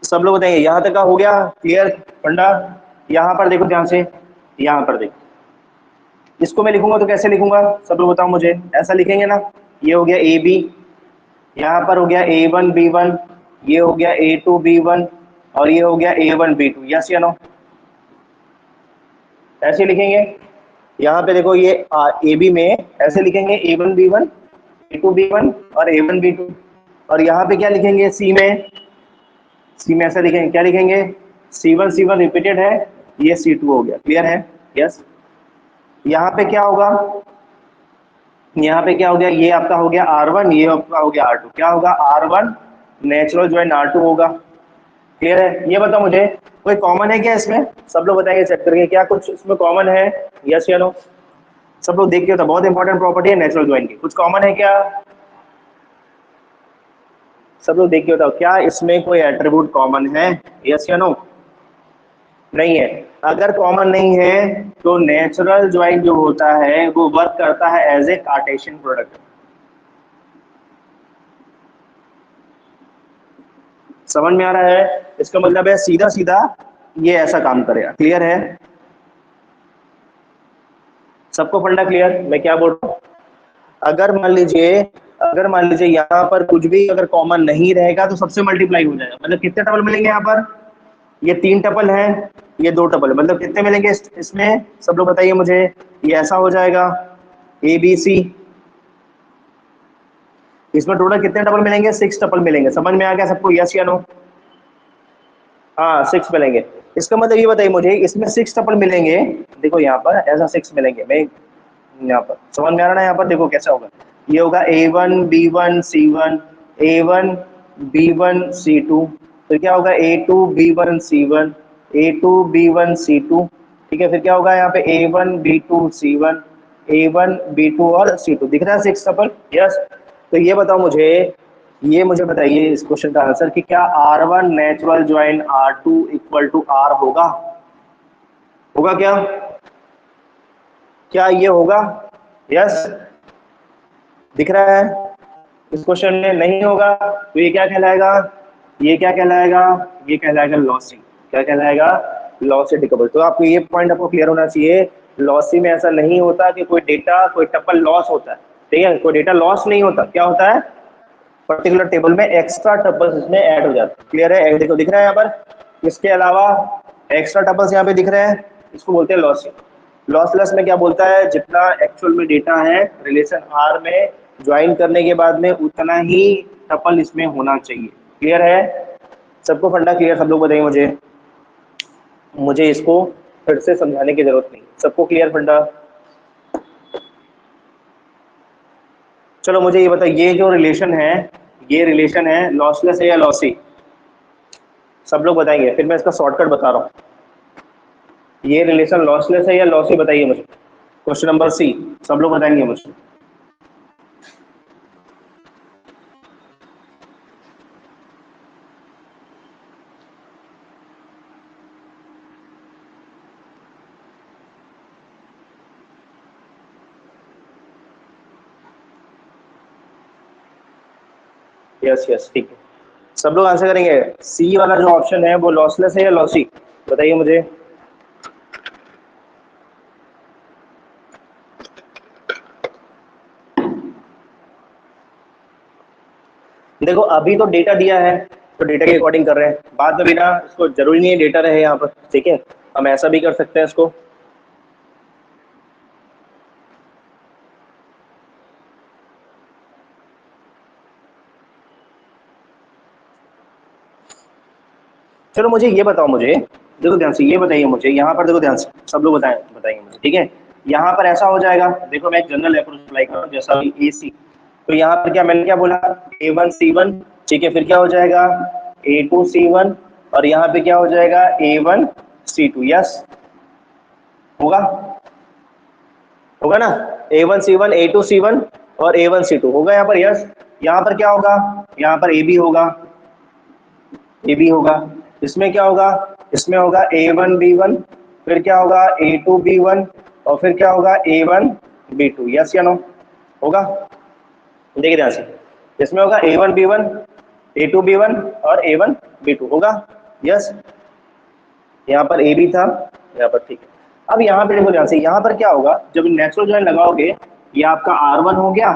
सब लोग बताइए यहाँ तक का हो गया क्लियर फंडा। यहाँ पर देखो ध्यान से, यहाँ पर देखो, इसको मैं लिखूंगा तो कैसे लिखूंगा सब लोग बताओ मुझे, ऐसा लिखेंगे ना, ये हो गया ए बी, यहाँ पर हो गया ए वन बी वन, ये हो गया ए टू बी वन, और ये हो गया ए वन बी टू, यस या नो, ऐसे लिखेंगे। यहाँ पे देखो ये ए बी में ऐसे लिखेंगे A one B one, A two B one और ए वन बी टू, और यहाँ पे क्या लिखेंगे सी में, सी में ऐसा लिखेंगे, क्या लिखेंगे सी वन रिपीटेड है, ये सी टू हो गया, क्लियर है, यस। यहाँ पे क्या होगा, यहाँ पे क्या हो गया, ये आपका हो गया R1, ये आपका हो गया R2, क्या होगा R1 नेचुरल ज्वाइन R2 होगा, क्लियर है। ये बताओ मुझे कोई कॉमन है क्या इसमें, सब लोग बताइए चेक करके, क्या कुछ इसमें कॉमन है, यस या नो, सब लोग देख के होता, बहुत इंपॉर्टेंट प्रॉपर्टी है नेचुरल ज्वाइन की, कुछ कॉमन है क्या, सब लोग देख के बताओ क्या इसमें कोई एट्रीब्यूट कॉमन है, यस या नो, नहीं है। अगर कॉमन नहीं है तो नेचुरल ज्वाइन जो होता है वो वर्क करता है एज ए कार्टेशियन प्रोडक्ट, समझ में आ रहा है, इसका मतलब है सीधा सीधा ये ऐसा काम करेगा, क्लियर है, सबको फंडा क्लियर, मैं क्या बोल रहा हूँ। अगर मान लीजिए यहाँ पर कुछ भी अगर कॉमन नहीं रहेगा तो सबसे मल्टीप्लाई हो जाएगा, मतलब कितने टपल मिलेंगे यहाँ पर, ये 3 टपल है, ये 2 टपल, मतलब कितने मिलेंगे इसमें सब लोग बताइए मुझे, ये ऐसा हो जाएगा ए बी सी, इसमें टोटल कितने टपल मिलेंगे 6 टपल मिलेंगे, समझ में आ गया सबको, यस या नो, हाँ 6 मिलेंगे। इसका मतलब ये बताइए मुझे इसमें 6 टपल मिलेंगे, देखो यहाँ पर ऐसा 6 मिलेंगे, मैं यहाँ पर समझ में आ रहा है, यहाँ पर देखो कैसा होगा, ये होगा A1 B1 C1, A1 B1 C2, फिर क्या होगा A2 B1 C1, A2 B1 C2, ठीक है, फिर क्या होगा यहाँ पे A1 B2 C1, A1 B2 और C2, दिख रहा है 6 टपल, यस। तो ये बताओ मुझे, ये मुझे बताइए इस क्वेश्चन का आंसर कि क्या R1 natural join R2 equal to R होगा, होगा क्या, क्या ये होगा, यस, दिख रहा है इस क्वेश्चन में, नहीं होगा तो ये क्या कहलाएगा, ये क्या कहलाएगा, ये कहलाएगा लॉसी, क्या कहलाएगा लॉसी डिकबल। तो आपको ये पॉइंट आपको क्लियर होना चाहिए, लॉसी में ऐसा नहीं होता कि कोई डेटा कोई टपल लॉस होता है, ठीक है, कोई डेटा लॉस नहीं होता, क्या होता है पर्टिकुलर टेबल में एक्स्ट्रा टपल्स इसमें ऐड हो जाते हैं, क्लियर है, देखो दिख रहा है यहाँ पर, इसके अलावा एक्स्ट्रा टपल्स यहाँ पे दिख रहे हैं, इसको बोलते हैं लॉसी। लॉसलेस में क्या बोलता है, जितना एक्चुअल में डेटा है रिलेशन आर में ज्वाइन करने के बाद में उतना ही टपल इसमें होना चाहिए, क्लियर है, सबको फंडा क्लियर, सब लोग बताइए मुझे, मुझे इसको फिर से समझाने की जरूरत नहीं, सबको क्लियर फंडा। चलो मुझे ये बताइए, ये जो रिलेशन है, ये रिलेशन है लॉसलेस है या लॉसी, सब लोग बताएंगे, फिर मैं इसका शॉर्टकट बता रहा हूँ, ये रिलेशन लॉसलेस है या लॉसी बताइए मुझे, क्वेश्चन नंबर सी, सब लोग बताएंगे मुझे, यस यस ठीक है, सब लोग आंसर करेंगे, सी वाला जो ऑप्शन है वो लॉसलेस है या लॉसी बताइए मुझे, देखो अभी तो डेटा दिया है तो डेटा के अकॉर्डिंग कर रहे हैं, बाद में बिना इसको जरूरी नहीं है डेटा रहे यहाँ पर, ठीक है, हम ऐसा भी कर सकते हैं इसको, चलो मुझे ये बताओ, मुझे देखो ध्यान से, ये बताइए मुझे यहाँ पर, देखो ध्यान से सब लोग बताएंगे मुझे, ठीक है, यहाँ पर ऐसा हो जाएगा, देखो मैं जनरल अप्रोच अप्लाई कर रहा हूँ जैसा ए सी, तो यहाँ पर क्या मैंने क्या बोला A1 C1, ठीक है, फिर क्या हो जाएगा A2 C1, और यहाँ पे क्या हो जाएगा A1 C2, यस, होगा, होगा ना, A1 C1 A2 C1 और A1 C2 होगा यहाँ पर, यस। यहाँ पर क्या होगा, यहाँ पर AB होगा, ए बी होगा। इसमें क्या होगा, इसमें होगा A1 B1, फिर क्या होगा A2B1, और फिर क्या होगा A1B2। यस या नो, होगा? देखिए ध्यान से, इसमें होगा A1B1, A2B1 और A1B2 होगा। यस, यहाँ पर ए बी था, यहाँ पर, ठीक है। अब यहाँ पे देखो ध्यान से, यहाँ पर क्या होगा, जब नेचुरल ज्वाइन लगाओगे, ये आपका R1 हो गया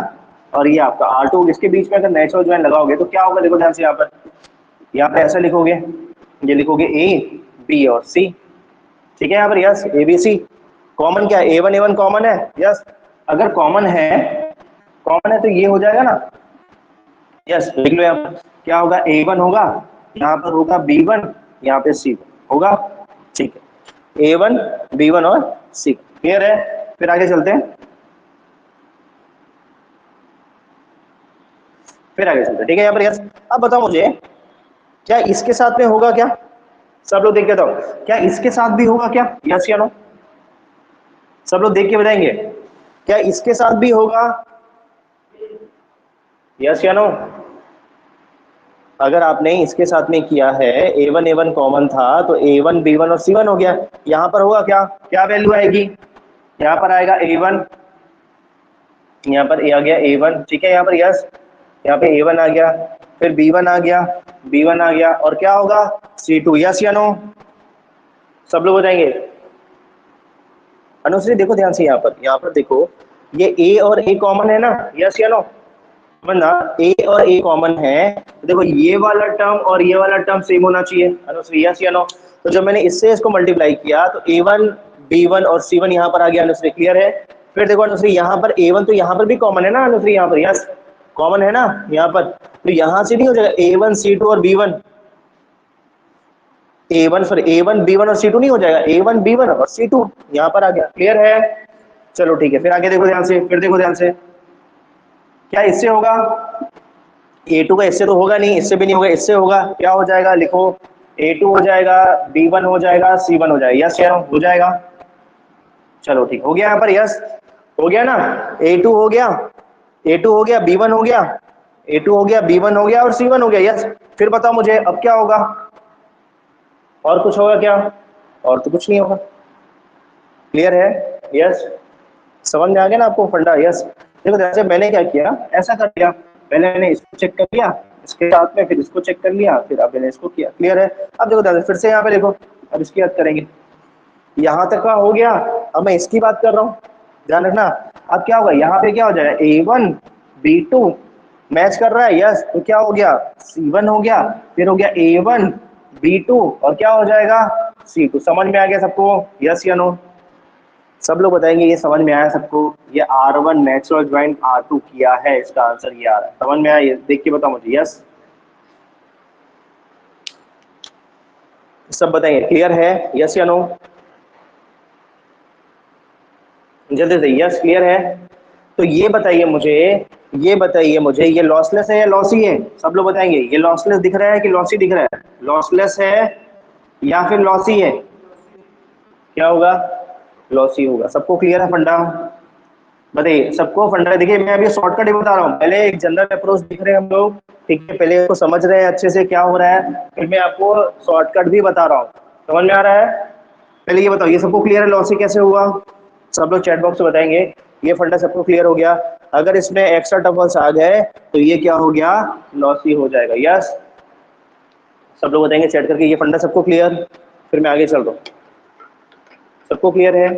और ये आपका R2, इसके बीच में अगर नेचुरल ज्वाइन लगाओगे तो क्या होगा, देखो ध्यान से, यहाँ पर ऐसा लिखोगे, ये लिखोगे ए बी और सी, ठीक है। यहाँ पर yes A B C, common क्या है, A1 कॉमन है। यस, अगर कॉमन है तो ये हो जाएगा ना। यस, लिख लो, यहाँ पर क्या होगा, A1 होगा, यहाँ पर होगा B1, यहाँ पे C1 होगा, ठीक है। A1 B1 और C, क्लियर है? फिर आगे चलते हैं, ठीक है। यहाँ पर यस, अब बताओ मुझे, क्या इसके साथ में होगा क्या? सब लोग देख के बताओ, क्या इसके साथ भी होगा क्या? यस या नो, सब लोग देख के बताएंगे, क्या इसके साथ भी होगा? यस या नो? अगर आपने इसके साथ में किया है, A1 कॉमन था तो A1 B1 और C1 हो गया। यहाँ पर होगा क्या, क्या वैल्यू आएगी? यहाँ पर आएगा A1, यहाँ पर आ गया A1, ठीक है। यहाँ पर यस, यहाँ पे A1 आ गया, फिर B1 आ गया, B1 आ गया, और क्या होगा, C2। यस या नो, सब लोग बताएंगे। अनुश्री देखो ध्यान से, यहाँ पर देखो, ये A और A कॉमन है ना, यस या नो? वरना ए और ए कॉमन है तो देखो, ये वाला टर्म और ये वाला टर्म सेम होना चाहिए। अनुश्री यस या नो? तो जब मैंने इससे इसको मल्टीप्लाई किया तो A1 B1 और C1 यहाँ पर आ गया। अनुश्री क्लियर है? फिर देखो अनुश्री, यहाँ पर A1 तो यहाँ पर भी कॉमन है ना अनुश्री, यहाँ पर यस कॉमन है ना यहाँ पर, तो यहाँ से नहीं हो जाएगा A1 C2 और B1, A1 B1 और C2 नहीं हो जाएगा, A1 B1 और C2 यहाँ पर आ गया। क्लियर है? चलो ठीक है, फिर आगे देखो ध्यान से, क्या इससे होगा? A2 का इससे तो होगा नहीं, इससे भी नहीं होगा, इससे होगा, क्या हो जाएगा, लिखो A2 हो जाएगा, B1 हो जाएगा, C1 हो जाएगा। यस या नो, हो जाएगा? चलो ठीक हो गया, यहाँ पर यस हो गया ना, A2 हो गया, B1 हो गया, A2 हो गया, B1 हो गया और C1 हो गया। यस, फिर बताओ मुझे अब क्या होगा, और कुछ होगा क्या? और तो कुछ नहीं होगा। क्लियर है? यस, समझ में आ गया ना आपको फंडा? यस, देखो जैसे मैंने क्या किया, ऐसा कर दिया, पहले मैंने इसको चेक कर लिया, इसके साथ में फिर इसको चेक कर लिया, फिर अब मैंने इसको किया। क्लियर है? अब देखो फिर से यहाँ पे देखो, अब इसकी बात करेंगे, यहाँ तक का हो गया, अब मैं इसकी बात कर रहा हूँ, ध्यान रखना। अब क्या होगा, यहाँ पे क्या हो जाएगा, A1 B2 मैच कर रहा है, यस, तो क्या हो गया, C1 हो गया, फिर हो गया A1 B2 और क्या हो जाएगा, C2। समझ में आ गया सबको? यस या नो? सब लोग बताएंगे ये समझ में आया सबको? ये R1 नेचुरल ज्वाइन R2 किया है, इसका आंसर ये आ रहा है। समझ में आया? ये देख के बताओ मुझे। यस, सब बताएंगे। क्लियर है? यस या नो? जल्दी से यस, क्लियर है? तो ये बताइए मुझे, ये लॉसलेस है या लॉसी है? सब लोग बताएंगे, ये लॉसलेस दिख रहा है कि लॉसी दिख रहा है? लॉसलेस है या फिर लॉसी है? क्या होगा, लॉसी होगा। सबको क्लियर है फंडा? बताइए सबको फंडा। देखिए मैं अभी शॉर्टकट ही बता रहा हूँ, पहले एक जनरल अप्रोच दिख रहे हैं हम लोग, ठीक है, पहले इसको समझ रहे हैं अच्छे से क्या हो रहा है, फिर मैं आपको शॉर्टकट भी बता रहा हूँ। समझ में आ रहा है? पहले ये बताओ, ये सबको क्लियर है लॉसी कैसे हुआ? सब लोग चैट बॉक्स में बताएंगे, ये फंडा सबको क्लियर हो गया। अगर इसमें एक्स्ट्रा टपल्स आ गए तो ये क्या हो गया, लॉसी हो जाएगा। यस, सब लोग बताएंगे चैट करके, ये फंडा सबको क्लियर? फिर मैं आगे चल रहा हूँ, सबको क्लियर है?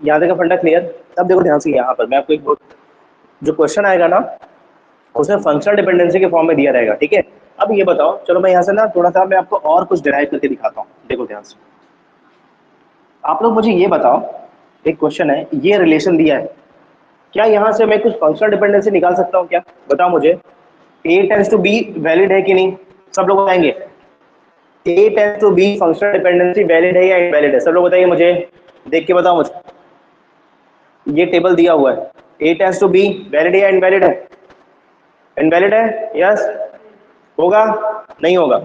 यहाँ तक का फंडा क्लियर? अब देखो ध्यान से, यहाँ पर मैं आपको एक जो क्वेश्चन आएगा ना, उसमें फंक्शनल डिपेंडेंसी के फॉर्म में दिया रहेगा, ठीक है। अब ये बताओ, चलो मैं यहाँ से ना थोड़ा सा मैं आपको और कुछ डिराइव करके दिखाता हूँ। देखो ध्यान से, आप लोग मुझे ये बताओ, एक क्वेश्चन है, ये रिलेशन दिया है, क्या यहाँ से मैं कुछ फंक्शनल डिपेंडेंसी निकाल सकता हूँ क्या? बताओ मुझे, A tends to B valid है कि नहीं? सब लोग बताएंगे A tends to B functional dependency valid है या इनवैलिड है? सब लोग बताइए मुझे, देख के बताओ मुझे, ये टेबल दिया हुआ है, A tends to B valid है या इनवैलिड है? इनवैलिड है? यस, होगा? नहीं होगा?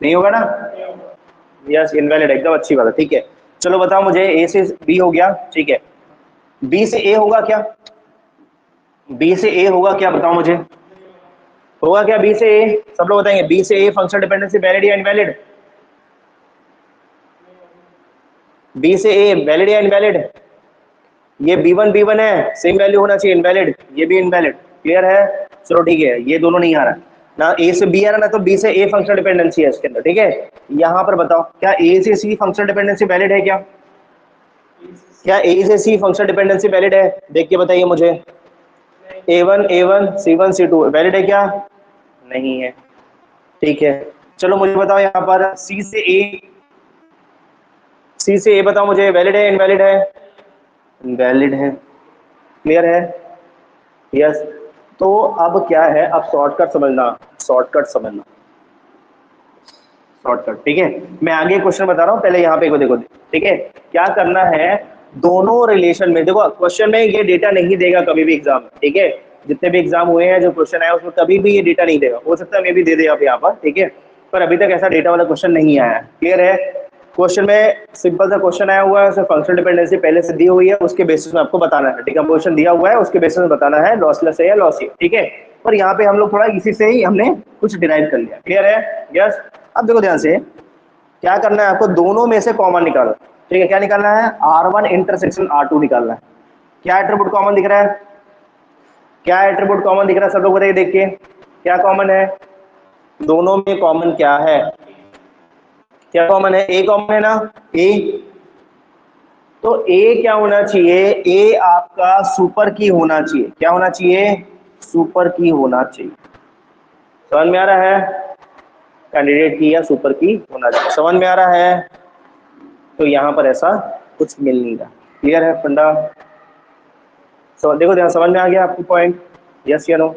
नहीं होगा ना? यस, इनवैलिड, एकदम अच्छी बात है, ठीक है। चलो बताओ मुझे, ए से बी हो गया, ठीक है, बी से ए होगा क्या? बी से ए होगा क्या, बताओ मुझे, होगा क्या बी से ए? सब लोग बताएंगे बी से ए फंक्शनल डिपेंडेंसी वैलिड या इनवैलिड? बी से ए वैलिड या इनवैलिड? ये B1 है, सेम वैल्यू होना चाहिए, इनवैलिड, ये भी इनवैलिड, क्लियर है? चलो ठीक है, ये दोनों नहीं आ रहा ना, ए से बी आ रहा ना, तो बी से ए फंक्शनल डिपेंडेंसी है इसके अंदर, ठीक है। यहाँ पर बताओ क्या ए से सी फंक्शनल डिपेंडेंसी वैलिड है क्या? क्या ए से सी फंक्शनल डिपेंडेंसी वैलिड है? देख के बताइए मुझे, A1 C1 C2 वैलिड है क्या? नहीं है, ठीक है। चलो मुझे बताओ यहाँ पर सी से ए बताओ मुझे, वैलिड है इनवैलिड है? वैलिड है, क्लियर है? यस। तो अब क्या है, अब शॉर्टकट समझना, शॉर्टकट समझना, शॉर्टकट, ठीक है। मैं आगे क्वेश्चन बता रहा हूँ, पहले यहाँ पे को देखो, ठीक है। क्या करना है, दोनों रिलेशन में देखो, क्वेश्चन में ये डेटा नहीं देगा कभी भी एग्जाम में, ठीक है। जितने भी एग्जाम हुए हैं, जो क्वेश्चन आया उसमें कभी भी ये डेटा नहीं देगा, हो सकता है मैं भी दे दे आप यहाँ पर, ठीक है, पर अभी तक ऐसा डेटा वाला क्वेश्चन नहीं आया है, क्लियर है? क्वेश्चन में सिंपल सा क्वेश्चन आया हुआ है, उसमें फंक्शनल डिपेंडेंसी पहले से दी हुई है, उसके बेसिस में आपको बताना है, डिकम्पोजिशन दिया हुआ है, उसके बेसिस में बताना है लॉसलेस है या लॉसी, ठीक है। पर यहाँ पे हम लोग थोड़ा इसी से ही हमने कुछ डिराइव कर लिया, क्लियर है? यस। अब देखो ध्यान से, क्या करना है आपको, दोनों में से कॉमन निकालना, ठीक है। क्या निकालना है, R1 इंटरसेक्शन R2 निकालना है। क्या एट्रीब्यूट कॉमन दिख रहा है? क्या एट्रीब्यूट कॉमन दिख रहा है, सब लोग बताइए देख के, क्या कॉमन है दोनों में? कॉमन क्या है, क्या कॉमन है? ए कॉमन है ना, ए। तो ए क्या होना चाहिए, ए आपका सुपर की होना चाहिए, क्या होना चाहिए? सुपर की होना चाहिए। समझ में आ रहा है? कैंडिडेट की या सुपर की होना चाहिए, समझ में आ रहा है? तो यहाँ पर ऐसा कुछ मिल नहीं रहा, क्लियर है फंडा? देखो ध्यान, समझ में आ गया आपको पॉइंट, यस या नो?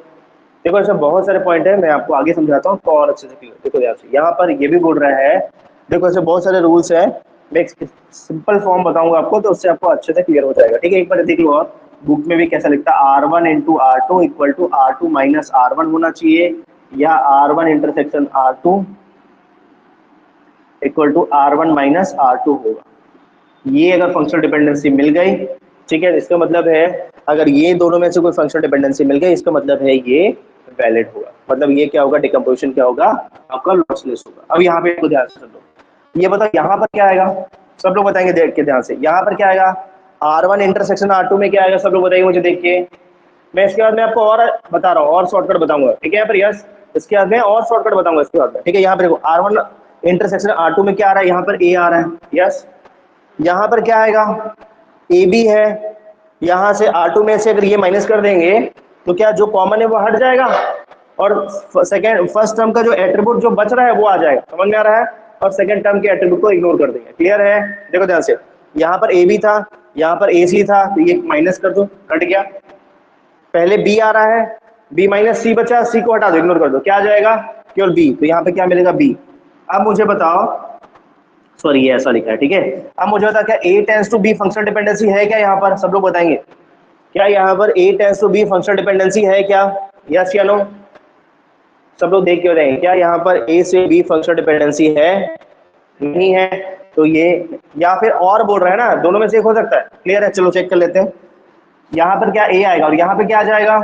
देखो ऐसे बहुत सारे पॉइंट है, मैं आपको आगे समझाता हूँ तो और अच्छे से क्लियर। देखो ध्यान से, यहाँ पर ये भी बोल रहा है, देखो ऐसे बहुत सारे रूल्स है, मैं एक सिंपल फॉर्म बताऊंगा आपको, तो उससे आपको अच्छे से क्लियर हो जाएगा, ठीक है। एक बार देख लो, और बुक में भी कैसा लिखता है, R1 into R2 equal to R2 minus R1 होना चाहिए, या R1 intersection R2 equal to R1 minus R2 होगा। ये अगर फंक्शनल डिपेंडेंसी मिल गई, ठीक है, इसका मतलब है अगर ये दोनों में से कोई फंक्शनल डिपेंडेंसी मिल गई, इसका मतलब है ये वैलिड होगा, मतलब ये क्या होगा, डिकम्पोजिशन क्या होगा आपका, लॉसलेस होगा। अब यहाँ पे ध्यान से सुन लो, ये बताओ यहाँ पर क्या आएगा, सब लोग बताएंगे देख के ध्यान से, यहाँ पर क्या आएगा, R1 इंटरसेक्शन R2 में क्या आएगा, सब लोग बताइए मुझे देख के। मैं इसके बाद में आपको और बता रहा हूँ, और शॉर्टकट बताऊंगा, ठीक है, यहाँ पर यस, इसके बाद में और शॉर्टकट बताऊंगा इसके बाद में, ठीक है। यहाँ पर देखो R1 इंटरसेक्शन R2 में क्या आ रहा है, यहाँ पर A आ रहा है, यस। यहाँ पर क्या आएगा, ए बी है, यहाँ से R2 में से अगर ये माइनस कर देंगे तो क्या जो कॉमन है वो हट जाएगा, और सेकंड फर्स्ट टर्म का जो एट्रीब्यूट जो बच रहा है वो आ जाएगा, समझ में आ रहा है? और सेकंड टर्म के एट्रीब्यूट को इग्नोर कर देंगे, क्लियर है? देखो ध्यान से, यहाँ पर ए बी था, यहाँ पर ए सी था, तो ये माइनस कर दो, कट गया। पहले बी आ रहा है, बी माइनस सी बचा, सी को हटा दो, इग्नोर कर दो, क्या आ जाएगा, केवल बी, तो यहाँ पे क्या मिलेगा, बी। अब मुझे बताओ, सॉरी ये ऐसा लिखा है, ठीक है। अब मुझे बता, क्या A tends to B functional dependency है क्या, यहाँ पर सब लोग बताएंगे, क्या यहाँ पर A tends to B functional dependency है क्या, यस या नो? सब लोग देख के बताएंगे, क्या यहाँ पर ए से बी फंक्शनल डिपेंडेंसी है? नहीं है, तो ये, या फिर और बोल रहे हैं ना, दोनों में से एक हो सकता है, क्लियर है? चलो चेक कर लेते हैं, यहाँ पर क्या ए आएगा और यहाँ पे क्या आ जाएगा,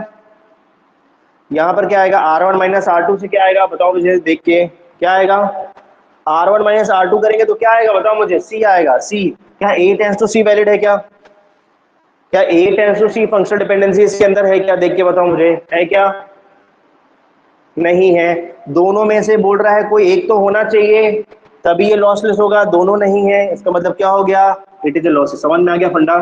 यहाँ पर क्या आएगा, R1 माइनस R2 से क्या आएगा, बताओ मुझे देख के, क्या आएगा, R1 माइनस R2 करेंगे तो क्या आएगा, बताओ मुझे, C आएगा, C। क्या A tends to C valid है क्या, क्या A tends to C functional dependency इसके अंदर है क्या, देख के बताओ मुझे, है क्या? नहीं है, दोनों में से बोल रहा है कोई एक तो होना चाहिए तभी ये लॉसलेस होगा, दोनों नहीं है, इसका मतलब क्या हो गया, इट इज ए लॉस। समझ में आ गया फंडा?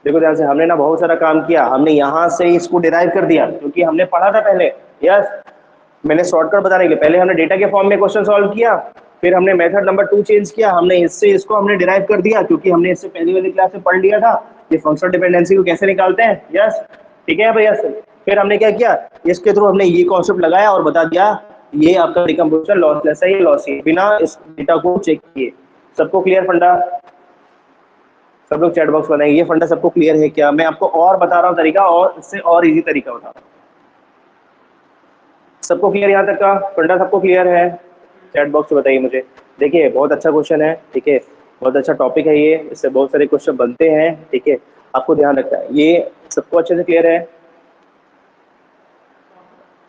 देखो ध्यान से, हमने ना बहुत सारा काम किया, हमने यहाँ से इसको डिराइव कर दिया क्योंकि हमने पढ़ा था पहले, यस। मैंने शॉर्टकट बताने के पहले हमने डेटा के फॉर्म में क्वेश्चन सॉल्व किया, फिर हमने मेथड नंबर 2 चेंज किया, हमने इससे इसको हमने डिराइव कर दिया क्योंकि हमने इससे पहली वाली क्लास में पढ़ लिया था कि फंक्शनल डिपेंडेंसी को कैसे निकालते हैं, यस, ठीक है भैया। फिर हमने क्या किया, इसके थ्रू हमने ये कॉन्सेप्ट लगाया और बता दिया ये आपका डिकम्पोजिशन लॉसलेस है, ये लॉसी है, बिना इस डेटा को चेक किए। सबको क्लियर फंडा? सब लोग चैट बॉक्स बनाएंगे, ये फंडा सबको क्लियर है क्या? मैं आपको और बता रहा हूँ तरीका, और इससे और इजी तरीका बता रहा हूँ। सबको क्लियर यहाँ तक का फंडा, सबको क्लियर है? चैट बॉक्स में बताइए मुझे। देखिए बहुत अच्छा क्वेश्चन है, ठीक है, बहुत अच्छा टॉपिक है ये, इससे बहुत सारे क्वेश्चन बनते हैं, ठीक है, आपको ध्यान रखना है। ये सबको अच्छे से क्लियर है?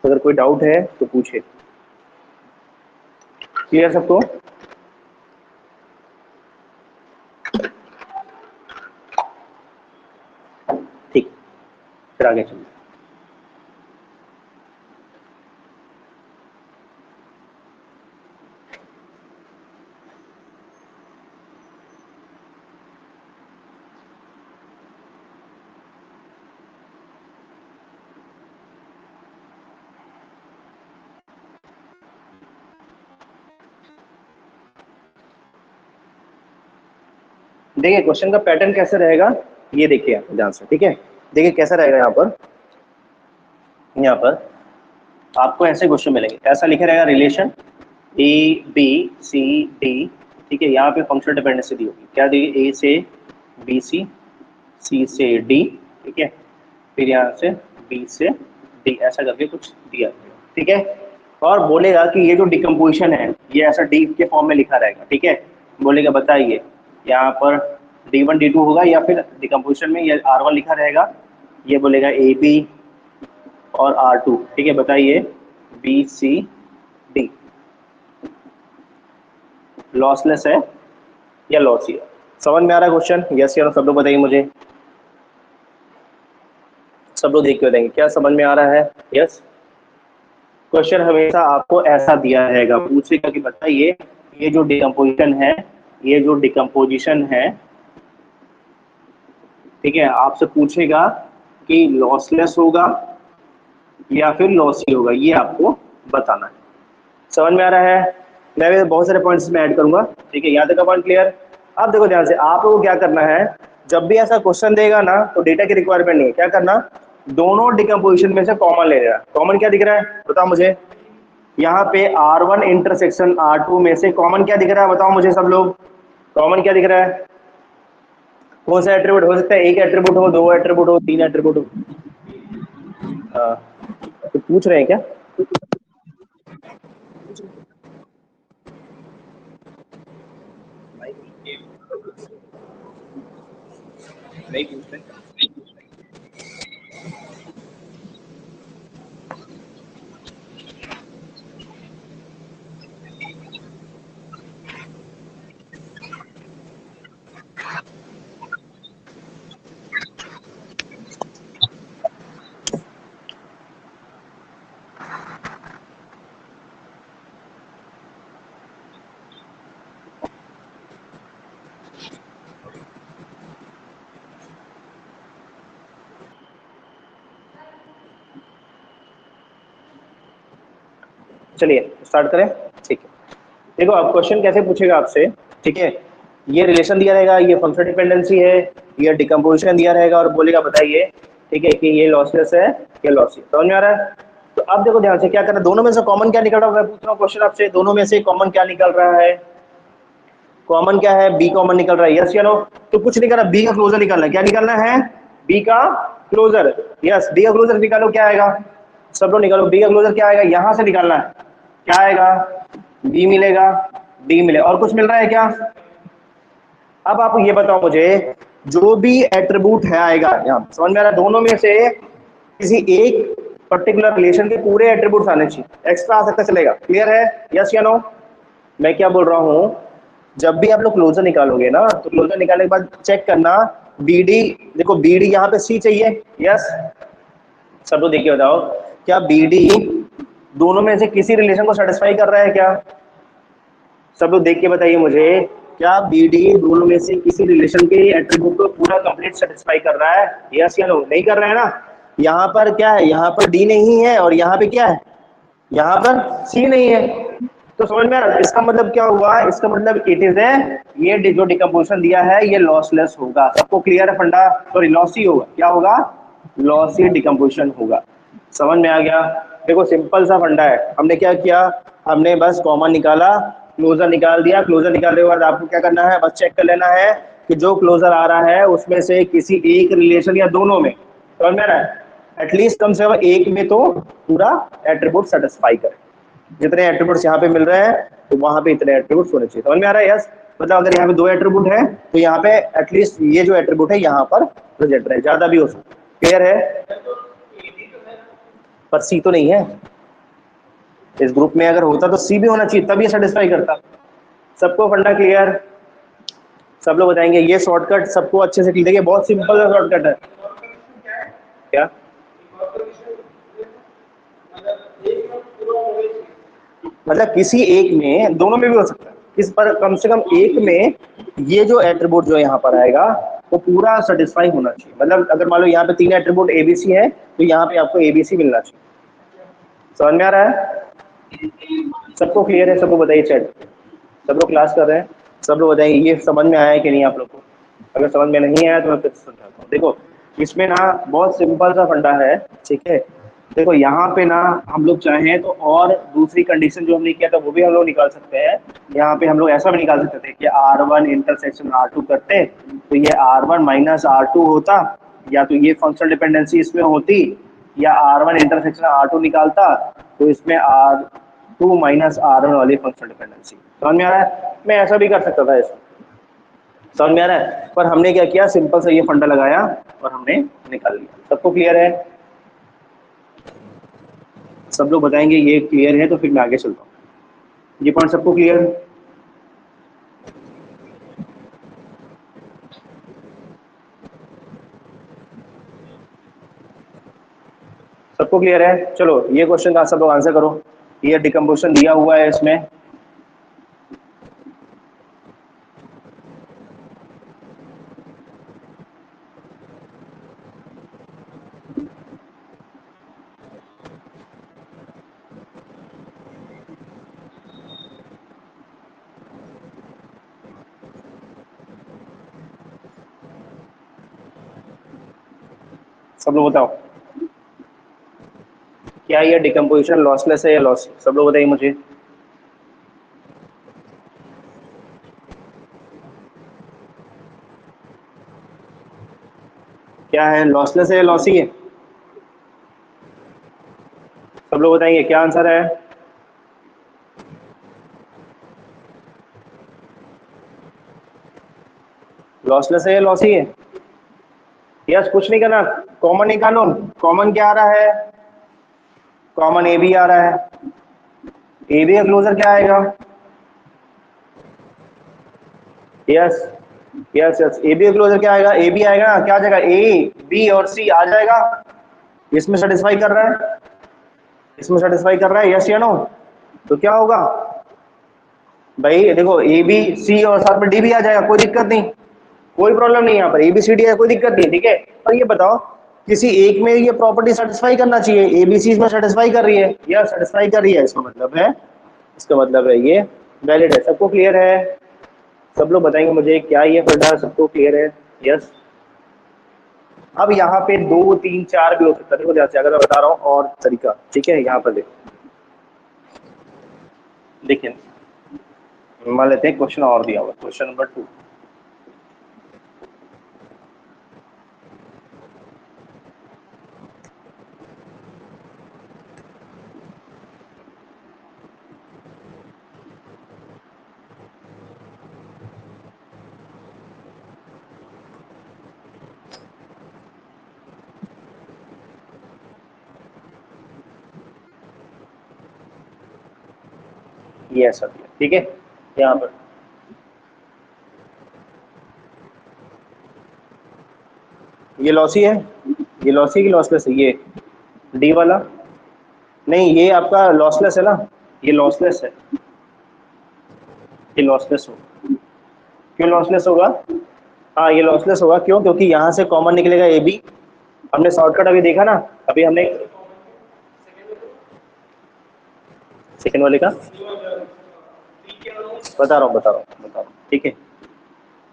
अगर कोई डाउट है तो पूछे। क्लियर सबको? ठीक, फिर आगे चलिए। देखिए क्वेश्चन का पैटर्न कैसे रहेगा, ये देखिए आप ध्यान से, ठीक है। देखिए कैसा रहेगा, यहाँ पर आपको ऐसे क्वेश्चन मिलेंगे, ऐसा लिखे रहेगा relation A B C D, ठीक है। यहाँ पे फंक्शनल डिपेंडेंसी दी होगी, क्या दी? ए से बी सी से डी, ठीक है, फिर यहाँ से बी से डी, ऐसा करके कुछ दिया, ठीक है। और बोलेगा कि ये जो डिकम्पोजिशन है ये ऐसा डी के फॉर्म में लिखा रहेगा, ठीक है। बोलेगा बताइए यहाँ पर D1 D2 होगा या फिर डिकम्पोजिशन में ये R1 लिखा रहेगा, ये बोलेगा ए बी और R2, ठीक है। बताइए बी सी डी लॉसलेस है या लॉसी है? समझ में आ रहा है क्वेश्चन? यस या नो सब लोग बताइए मुझे, सब लोग देख के बताएंगे क्या समझ में आ रहा है। यस, क्वेश्चन हमेशा आपको ऐसा दिया रहेगा, पूछेगा कि बताइए ये जो डिकम्पोजिशन है, ये जो डिकम्पोजिशन है, ठीक है, आपसे पूछेगा कि लॉसलेस होगा या फिर लॉसी होगा, ये आपको बताना है। समझ में आ रहा है? मैं भी बहुत सारे पॉइंट्स में ऐड करूंगा, ठीक है। यहाँ तक का पॉइंट क्लियर? अब देखो ध्यान से, आप लोगों को क्या करना है, जब भी ऐसा क्वेश्चन देगा ना तो डेटा की रिक्वायरमेंट नहीं है, क्या करना, दोनों डिकम्पोजिशन में से कॉमन ले लेना। कॉमन क्या दिख रहा है बताओ मुझे, यहाँ पे R1 इंटरसेक्शन R2 में से कॉमन क्या दिख रहा है बताओ मुझे सब लोग, कॉमन क्या दिख रहा है? कौन सा एट्रीब्यूट हो सकता है? एक एट्रीब्यूट हो, दो एट्रीब्यूट हो, तीन एट्रीब्यूट हो? हाँ, तो पूछ रहे हैं क्या? नहीं पूछ रहे। चलिए स्टार्ट करें, ठीक है। देखो अब क्वेश्चन कैसे पूछेगा आपसे, ठीक है। ये रिलेशन दिया रहेगा, ये फंक्शनल डिपेंडेंसी है, ये डिकम्पोजिशन दिया रहेगा और बोलेगा बताइए, ठीक है, कि ये लॉसलेस है या लॉसी, समझ में आ रहा है? तो अब देखो ध्यान से क्या करना, दोनों में से कॉमन क्या निकल रहा है, मैं पूछ रहा हूँ क्वेश्चन आपसे, दोनों में से कॉमन क्या निकल रहा है? कॉमन क्या है? बी कॉमन निकल रहा है, यस या नो? तो कुछ नहीं करना, बी का क्लोजर निकालना है। क्या निकालना है? बी का क्लोजर, यस। बी का क्लोजर निकालो, क्या आएगा? सब लोग निकालो, बी का क्लोजर क्या आएगा, यहां से निकालना है। क्या आएगा? बी मिलेगा, डी मिलेगा, और कुछ मिल रहा है क्या? अब आप ये बताओ मुझे, जो भी एट्रीब्यूट है आएगा यहाँ, समझ में आ रहा है? दोनों में से किसी एक पर्टिकुलर रिलेशन के पूरे एट्रीब्यूट्स आने चाहिए, एक्स्ट्रा आ सकता चलेगा। क्लियर है? यस या नो? मैं क्या बोल रहा हूँ, जब भी आप लोग क्लोजर निकालोगे ना तो क्लोजर निकालने के बाद चेक करना, बी डी, देखो बी डी यहाँ पे सी चाहिए, यस। सब लोग देखिए बताओ, क्या बी डी दोनों में से किसी रिलेशन को सेटिस्फाई कर रहा है क्या? सब लोग देख के बताइए मुझे, क्या बी डी दोनों में से किसी रिलेशन के एट्रीब्यूट को पूरा कंप्लीट सेटिस्फाई कर रहा है? यस या नो? नहीं कर रहा है ना। यहाँ पर क्या है, यहाँ पर डी नहीं है और यहाँ पे क्या है, यहाँ पर सी नहीं है। तो समझ में आ रहा है? इसका मतलब क्या हुआ, इसका मतलब इट इज है, ये जो डिकम्पोजिशन दिया है ये लॉसलेस होगा। सबको क्लियर है फंडा? सॉरी लॉसी होगा, क्या होगा? लॉसी डिकम्पोजिशन होगा। समझ में आ गया? देखो सिंपल सा फंडा है, हमने क्या किया, हमने बस कॉमन निकाला, क्लोजर निकाल दिया। क्लोजर निकालने के बाद आपको क्या करना है, बस चेक कर लेना है कि जो क्लोजर आ रहा है उसमें से किसी एक रिलेशन या दोनों में, समझ में आ रहा है, एटलीस्ट कम से कम एक में तो पूरा एट्रीब्यूट सेटिस्फाई करे। जितने एट्रीब्यूट्स यहाँ पे मिल रहे हैं तो वहां पे इतने एट्रीब्यूट्स होने चाहिए। समझ में आ रहा है? यस। मतलब अगर यहाँ पे दो एट्रीब्यूट है तो यहाँ पे एटलीस्ट ये जो एट्रीब्यूट है यहाँ पर प्रेजेंट रहे, ज्यादा भी हो सकता है। क्लियर है? पर सी तो नहीं है इस ग्रुप में, अगर होता तो सी भी होना चाहिए, तब ये सेटिस्फाई करता। सबको फंडा क्लियर? सब लोग बताएंगे ये शॉर्टकट सबको अच्छे से क्लियर। देखिए बहुत सिंपल सा शॉर्टकट है। क्या मतलब किसी एक में, दोनों में भी हो सकता है, किस पर कम से कम एक में ये जो एट्रीब्यूट जो यहाँ पर आएगा वो पूरा सेटिस्फाई होना चाहिए। मतलब अगर मान लो यहाँ पे 3 एट्रीब्यूट एबीसी है तो यहाँ पे आपको एबीसी मिलना चाहिए। समझ में आ रहा है? सबको क्लियर है? सबको बताइए चैट। सब लोग क्लास कर रहे हैं? सब लोग बताएंगे ये समझ में आया है कि नहीं आप लोग को? अगर समझ में नहीं आया तो मैं फिर से समझाता हूँ। देखो इसमें ना बहुत सिंपल सा फंडा है, ठीक है। देखो यहाँ पे ना हम लोग चाहें तो और दूसरी कंडीशन जो हमने किया था वो भी हम लोग निकाल सकते हैं। यहाँ पे हम लोग ऐसा भी निकाल सकते थे कि R1 इंटरसेक्शन R2 करते तो ये R1 माइनस R2 होता, या तो ये फंक्शनल डिपेंडेंसी इसमें होती, या R1 इंटरसेक्शन R2 निकालता तो इसमें R2 माइनस R1 वाली फंक्शनल डिपेंडेंसी। समझ में आ रहा है? मैं ऐसा भी कर सकता था इसमें। समझ में आ रहा है? पर हमने क्या किया, सिंपल सा ये फंडा लगाया और हमने निकाल लिया। सबको क्लियर है? सब लोग बताएंगे ये क्लियर है तो फिर मैं आगे चलता हूँ। ये पॉइंट सबको क्लियर है? सबको क्लियर है? चलो ये क्वेश्चन का सब लोग आंसर करो। ये डिकम्पोजिशन दिया हुआ है इसमें। सब लोग बताओ क्या ये डिकम्पोजिशन लॉसलेस है या लॉस? सब लोग बताइए मुझे। क्या है, लॉसलेस है या लॉसी है? सब लोग बताएंगे क्या आंसर है। लॉसलेस है या लॉसी है? यस, कुछ नहीं करना, कॉमन निकालो। कॉमन क्या आ रहा है? कॉमन ए बी आ रहा है। ए बी का क्लोजर क्या आएगा? Yes yes yes, A B का क्लोजर क्या आएगा? ए बी आएगा ना, क्या आ जाएगा? ए बी और सी आ जाएगा। इसमें सेटिस्फाई कर रहा है? इसमें सेटिस्फाई कर रहा है, यस या नो? तो क्या होगा भाई? देखो ए बी सी और साथ में डी भी आ जाएगा, कोई दिक्कत नहीं, कोई प्रॉब्लम नहीं। यहाँ पर ए बी सी डी है, कोई दिक्कत नहीं, ठीक है। और ये बताओ किसी एक में ये प्रॉपर्टी सेटिस्फाई करना चाहिए, ए बी सी इसमें सेटिस्फाई कर रही है या सेटिस्फाई कर रही है, इसका मतलब है, इसका मतलब है ये वैलिड है। सबको क्लियर है? सब लोग बताएंगे मुझे क्या ये फंडा सबको क्लियर है? यस। अब यहाँ पे 2 3 4 भी हो सकता है। देखो जैसे अगर मैं बता रहा हूँ और तरीका, ठीक है। यहाँ पर देखो, देखिए मान लेते हैं क्वेश्चन और दिया हुआ, क्वेश्चन नंबर 2। ये ऐसा दिया, ठीक है। यहाँ पर ये लॉसी है, ये लॉसी की लॉसलेस है, ये डी वाला नहीं, ये आपका लॉसलेस है ना, ये लॉसलेस है, ये लॉसलेस होगा। क्यों लॉसलेस होगा? हाँ ये लॉसलेस होगा, क्यों? क्योंकि यहाँ से कॉमन निकलेगा ए बी। हमने शॉर्टकट अभी देखा ना, अभी हमने सेकंड वाले का बता रहा हूँ, ठीक है।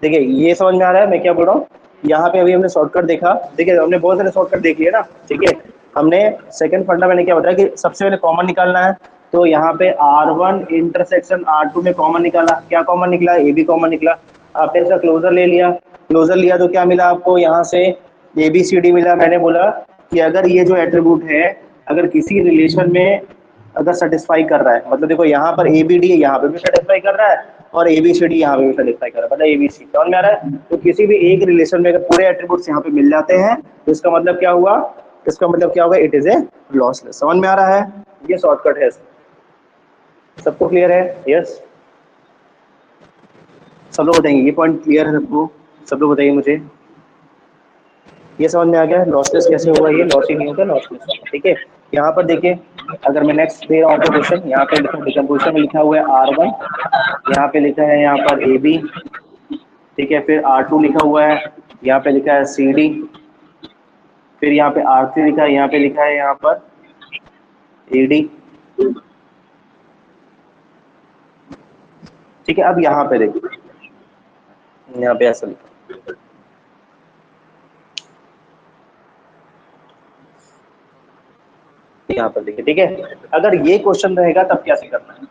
देखिए ये समझ में आ रहा है मैं क्या बोल रहा हूँ? यहाँ पे अभी हमने शॉर्टकट देखा, देखिए हमने बहुत सारे शॉर्टकट देख लिए ना, ठीक है। हमने सेकंड फंडा मैंने क्या बताया कि सबसे पहले कॉमन निकालना है। तो यहाँ पे R1 इंटरसेक्शन R2 में कॉमन निकाला, क्या कॉमन निकला? ए बी कॉमन निकला। आपने इसका क्लोजर ले लिया, क्लोजर लिया तो क्या मिला आपको? यहाँ से ए बी सी डी मिला। मैंने बोला कि अगर ये जो एट्रीब्यूट है, अगर किसी रिलेशन में अगर सेटिस्फाई कर रहा है, मतलब देखो यहाँ पर ए बी डी यहाँ पे भी सेटिस्फाई कर रहा है और ए बी सी डी यहाँ पे भी सेटिस्फाई कर रहा है, मतलब ए बी सी समझ में आ रहा है। तो किसी भी एक रिलेशन में अगर पूरे एट्रीब्यूट्स यहाँ पे मिल जाते हैं तो इसका मतलब क्या हुआ, इसका मतलब क्या होगा, इट इज ए लॉसलेस। समझ में आ रहा है, ये शॉर्टकट है, सबको क्लियर है? यस, सब लोग बताएंगे ये पॉइंट क्लियर है सबको? सब लोग बताइए मुझे, ये समझ में आ गया लॉसलेस कैसे होगा, ये लॉस ही नहीं होगा, लॉसलेस होगा। ठीक है, यहाँ पर देखिए, अगर मैं नेक्स्ट दे रहा हूँ तो क्वेश्चन यहाँ पे डिकम्पोजिशन में लिखा हुआ है R1, यहाँ पे लिखा है यहाँ पर AB, ठीक है, फिर R2 लिखा हुआ है, यहाँ पे लिखा है CD, फिर यहाँ पे R3 लिखा है, यहाँ पे लिखा है यहाँ पर AD। ठीक है, अब यहाँ पे देखिए, यहाँ पे ऐसा लिखा, यहाँ पर देखिए। ठीक है, अगर ये क्वेश्चन रहेगा तब कैसे करना है,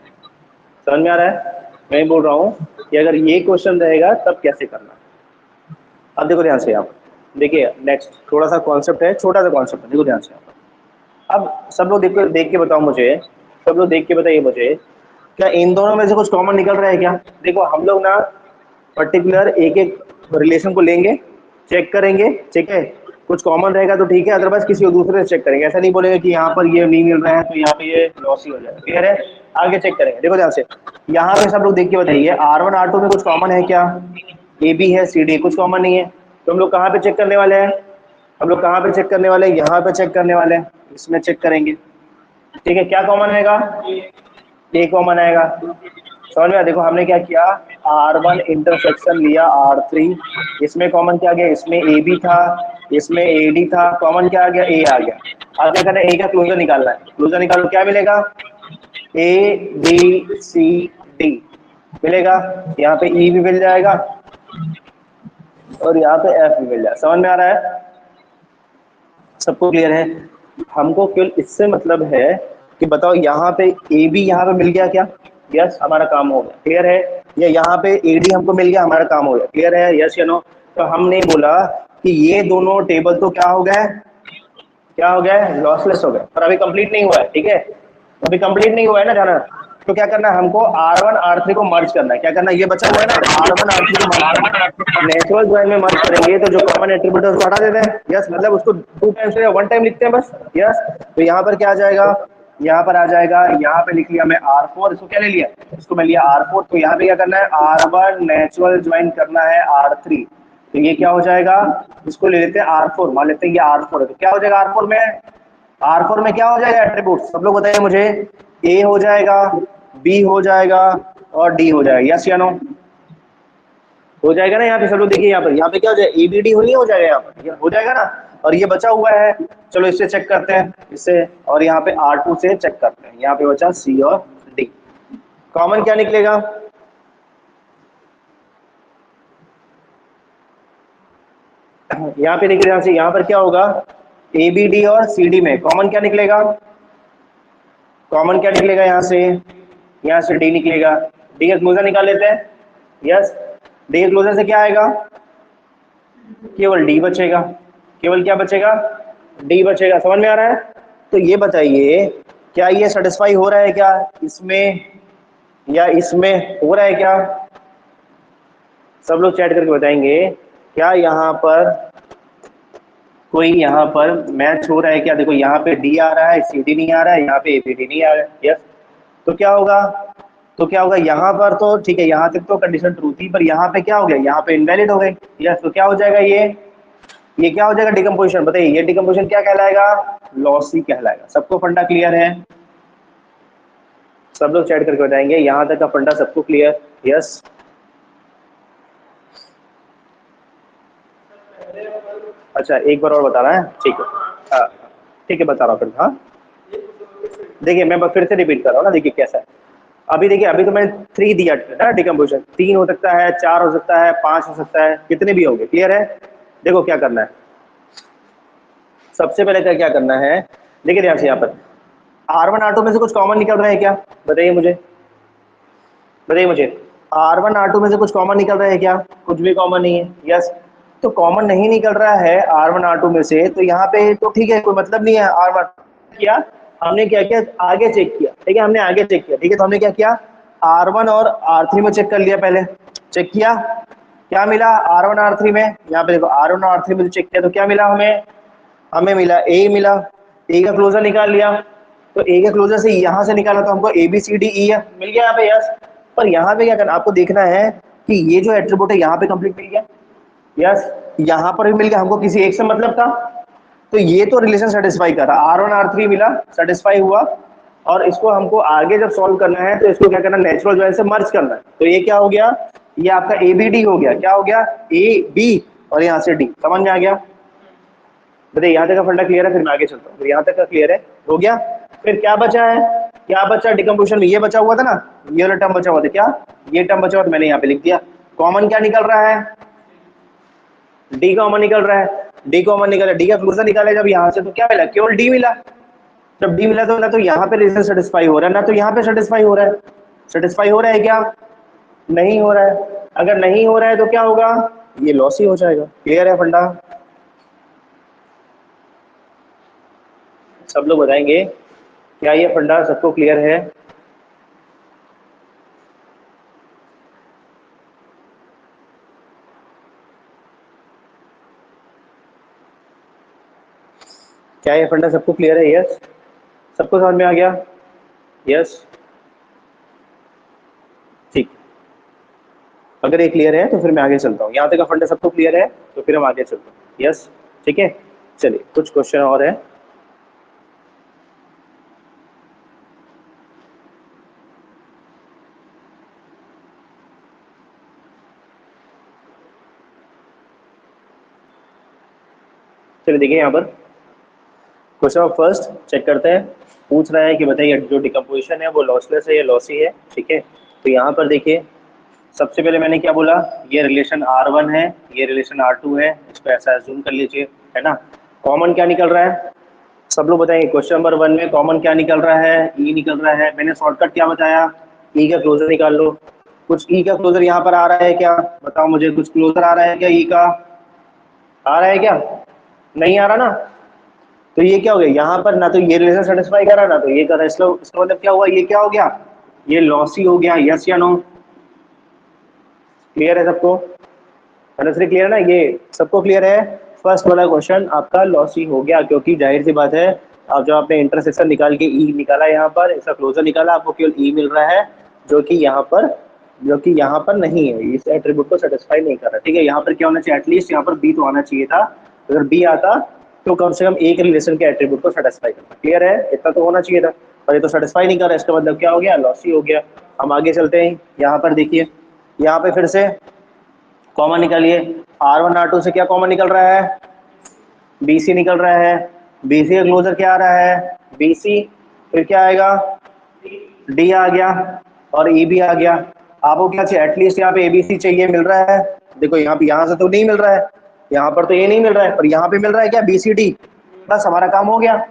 समझ में आ रहा है? मैं बोल रहा हूँ कि अगर ये क्वेश्चन रहेगा तब कैसे करना है। अब देखो ध्यान से, आप देखिए नेक्स्ट थोड़ा सा कॉन्सेप्ट है, छोटा सा कॉन्सेप्ट है, देखो ध्यान से। अब सब लोग देखो, देख के बताओ मुझे, सब लोग देख के बताइए मुझे, क्या इन दोनों में से कुछ कॉमन निकल रहा है क्या? देखो हम लोग ना पर्टिकुलर एक एक रिलेशन को लेंगे, चेक करेंगे, ठीक है, कुछ कॉमन रहेगा तो ठीक है, अदरवाइज किसी और दूसरे से चेक करेंगे। ऐसा नहीं बोलेंगे कि यहाँ पर ये नहीं मिल रहा है तो यहाँ पे ये लॉस ही हो जाएगा। क्लियर है? आगे चेक करेंगे, देखो ध्यान से, यहाँ पे सब लोग देख के बताइए, R1 R2 में कुछ कॉमन है क्या? ए बी है, सी डी, कुछ कॉमन नहीं है, तो हम लोग कहाँ पे चेक करने वाले हैं? हम लोग कहाँ पे चेक करने वाले हैं? यहाँ पे चेक करने वाले हैं, इसमें चेक करेंगे। ठीक है, क्या कॉमन आएगा? ए कॉमन आएगा। समझ में आया? देखो हमने क्या किया, R1 इंटरसेक्शन लिया R3, इसमें कॉमन क्या आ गया? इसमें ए बी था, इसमें ए डी था, कॉमन क्या आ गया? ए आ गया। अब क्या करना है? ए का क्लोजर निकालना है, क्लोजर निकालो, क्या मिलेगा? ए बी सी डी मिलेगा, यहाँ पे ई भी मिल जाएगा और यहाँ पे एफ भी मिल जाएगा। समझ में आ रहा है? सबको क्लियर है? हमको केवल इससे मतलब है कि बताओ यहाँ पे ए बी यहाँ पे मिल गया क्या? यस, हमारा काम हो गया। क्लियर है? या यहाँ पे ए डी हमको मिल गया, हमारा काम हो गया। क्लियर है? यस या नो? तो हमने बोला कि ये दोनों टेबल तो क्या हो गए, क्या हो गया? लॉसलेस हो गए, पर अभी कंप्लीट नहीं हुआ है। ठीक है, अभी कंप्लीट नहीं हुआ है ना जाना, तो क्या करना है हमको? R1 R3 को मर्ज करना है। क्या करना है? ये बचा हुआ है ना, R1 R3 को मर्ज करना है। नेचुरल ज्वाइन में मर्ज करेंगे तो जो कॉमन एट्रीब्यूट है उसको हटा देते हैं। यस, मतलब उसको 2 टाइम्स या 1 टाइम लिखते हैं बस। यस, तो यहाँ पर क्या आ जाएगा? यहाँ पर आ जाएगा, यहाँ पे लिख लिया मैं R4, इसको क्या ले लिया? इसको मैं लिया R4, तो यहाँ पे क्या करना है? R1 नेचुरल ज्वाइन करना है R3, तो ये क्या हो जाएगा? इसको ले लेते हैं R4, मान लेते हैं ये R4 है, तो क्या हो जाएगा R4 में? R4 में क्या हो जाएगा एट्रीब्यूट? सब लोग बताइए मुझे। A हो जाएगा, B हो जाएगा और D हो जाएगा। यस या नो? हो जाएगा ना? यहाँ पे सब लोग देखिए, यहाँ पे क्या हो जाएगा? ABD हो नहीं हो जाएगा, यहाँ पर हो जाएगा ना। और ये बचा हुआ है, चलो इससे चेक करते हैं, इससे, और यहाँ पे R2 से चेक करते हैं। यहाँ पे बचा C और D, कॉमन क्या निकलेगा? यहाँ पे देखिए ध्यान से, यहाँ पर क्या होगा? ABD और CD में कॉमन क्या निकलेगा? कॉमन क्या निकलेगा? यहाँ से D निकलेगा। D का क्लोजर निकाल लेते हैं। यस, D के क्लोजर से क्या आएगा? केवल D बचेगा, केवल क्या बचेगा? D बचेगा। समझ में आ रहा है? तो ये बताइए, क्या ये सेटिस्फाई हो रहा है क्या इसमें या इसमें? हो रहा है क्या? सब लोग चैट करके बताएंगे, क्या यहाँ पर कोई यहाँ पर मैच हो रहा है क्या? देखो यहाँ पे D आ रहा है, CD नहीं आ रहा है, यहाँ पे ABD नहीं आ रहा है। यस, तो क्या होगा? तो क्या होगा? यहाँ पर तो ठीक है, यहाँ तक तो कंडीशन ट्रू थी, पर यहाँ पे क्या हो गया? यहाँ पे इनवैलिड हो गई। यस, तो क्या हो जाएगा? ये क्या हो जाएगा? डिकम्पोजिशन। बताइए ये डिकम्पोजिशन क्या कहलाएगा? लॉसी कहलाएगा। सबको फंडा क्लियर है? सब लोग चैट करके बताएंगे यहाँ तक का फंडा सबको क्लियर? यस, अच्छा एक बार और बता रहा है, ठीक है, हाँ ठीक है, बता रहा हूँ फिर। हाँ देखिए, मैं फिर से रिपीट कर रहा हूँ ना, देखिए कैसा है। अभी देखिए, अभी तो मैंने 3 दिया ना डिकम्पोजिशन, 3 हो सकता है, 4 हो सकता है, 5 हो सकता है, कितने भी होंगे। क्लियर है? देखो क्या करना है, सबसे पहले क्या करना है, देखिए ध्यान से, यहाँ पर R1 R2 में से कुछ कॉमन निकल रहा है क्या? बताइए मुझे, बताइए मुझे, R1 R2 में से कुछ कॉमन निकल रहा है क्या? कुछ भी कॉमन नहीं है। यस, तो कॉमन नहीं निकल रहा है R1 R2 में से, तो यहाँ पे तो ठीक है, कोई मतलब नहीं है। R1 किया हमने, क्या किया? आगे चेक किया, ठीक है, हमने आगे चेक किया। ठीक है, तो हमने क्या किया, R1 और R3 में चेक कर लिया, पहले चेक किया, क्या मिला R1 R3 में, यहाँ पे देखो R1 और R3 में चेक किया तो क्या मिला हमें मिला A मिला, A का क्लोजर निकाल लिया, तो A का क्लोजर से यहाँ से निकाला तो हमको ABCDE है, मिल गया यहाँ पे, यस। पर यहाँ पे क्या करना, आपको देखना है कि ये जो एट्रीब्यूट है यहाँ पे कंप्लीट मिल गया, यस, यहाँ पर भी मिल गया, हमको किसी एक से मतलब था, तो ये तो रिलेशन सेटिस्फाई कर रहा, R1 R3 मिला, सेटिस्फाई हुआ, और इसको हमको आगे जब सॉल्व करना है तो इसको क्या करना, नेचुरल ज्वाइन से मर्ज करना है, तो ये क्या हो गया, ये आपका ABD हो गया, क्या हो गया, AB और यहाँ से D, समझ में आ गया। बताइए यहाँ तक का फंडा क्लियर है, फिर मैं आगे चलता हूँ, यहाँ तक का क्लियर है, हो गया। फिर क्या बचा है, क्या बचा डिकम्पोजिशन में, ये बचा हुआ था ना, ये वाला टर्म बचा हुआ था, क्या ये टर्म बचा हुआ था, मैंने यहाँ पे लिख दिया, कॉमन क्या निकल रहा है, डी कॉमन निकल रहा है, डी कॉमन निकला, डी का क्लोजर निकाले जब यहाँ से तो क्या मिला, केवल डी मिला, जब डी मिला तो ना तो यहाँ पे रिलेशन सेटिस्फाई हो रहा है, ना तो यहाँ पे सेटिस्फाई हो रहा है, सेटिस्फाई हो रहा है क्या, नहीं हो रहा है, अगर नहीं हो रहा है तो क्या होगा, ये लॉस ही हो जाएगा। क्लियर है फंडा, सब लोग बताएंगे क्या ये फंडा सबको क्लियर है। क्या ये फंडा सबको क्लियर है, यस, सबको समझ में आ गया, यस, ठीक, अगर ये क्लियर है तो फिर मैं आगे चलता हूँ, यहाँ तक का फंडा सबको क्लियर है तो फिर हम आगे चलते हैं, यस, ठीक है। चलिए कुछ क्वेश्चन और है, चलिए देखिए यहाँ पर क्वेश्चन ऑफ फर्स्ट चेक करते हैं, पूछ रहा है कि बताइए जो डिकम्पोजिशन है वो लॉसलेस है या लॉसी है, ठीक है। तो यहाँ पर देखिए सबसे पहले मैंने क्या बोला, ये रिलेशन R1 है, ये रिलेशन R2 है, इसको ऐसा एज्यूम कर लीजिए, है ना। कॉमन क्या निकल रहा है, सब लोग बताएंगे, क्वेश्चन नंबर 1 में कॉमन क्या निकल रहा है, E निकल रहा है, मैंने शॉर्टकट क्या बताया, E का क्लोजर निकाल लो, कुछ E का क्लोजर यहाँ पर आ रहा है क्या, बताओ मुझे, कुछ क्लोजर आ रहा है क्या, E का आ रहा है क्या, नहीं आ रहा ना, तो ये क्या हो गया, यहाँ पर ना तो ये रिलेशन सेटिस्फाई कर रहा ना तो ये कर रहा है, इसका मतलब क्या हुआ, ये क्या हो गया, ये लॉसी हो गया, यस या नो, क्लियर है सबको, क्लियर है ना, ये सबको क्लियर है। फर्स्ट वाला क्वेश्चन आपका लॉसी हो गया, क्योंकि जाहिर सी बात है अब जब आपने इंटरसेक्शन निकाल के ई निकाला, यहाँ पर इसका क्लोजर निकाला, आपको केवल ई मिल रहा है, जो कि यहाँ पर नहीं है, इस एट्रीब्यूट को सेटिस्फाई नहीं कर रहा, ठीक है। यहाँ पर क्या होना चाहिए, एटलीस्ट यहाँ पर बी तो आना चाहिए था, अगर बी आता तो कम से कम एक रिलेशन के एट्रीब्यूट को सेटिस्फाई करना, क्लियर है, इतना तो होना चाहिए था, और ये तो सेटिस्फाई नहीं कर रहा, इसका मतलब क्या हो गया, लॉसी हो गया। हम आगे चलते हैं, यहाँ पर देखिए, यहाँ पे फिर से कॉमन निकालिए, R1 R2 से क्या कॉमन निकल रहा है, BC निकल रहा है, BC का क्लोजर क्या आ रहा है, BC, फिर क्या आएगा, D आ गया और E भी आ गया। आपको क्या चाहिए, एटलीस्ट यहाँ पे ABC चाहिए, मिल रहा है, देखो यहाँ पे, यहाँ से तो नहीं मिल रहा है, यहाँ पर तो ये नहीं मिल रहा है, पर यहाँ पे मिल रहा है क्या, BCD, बस हमारा काम हो गया,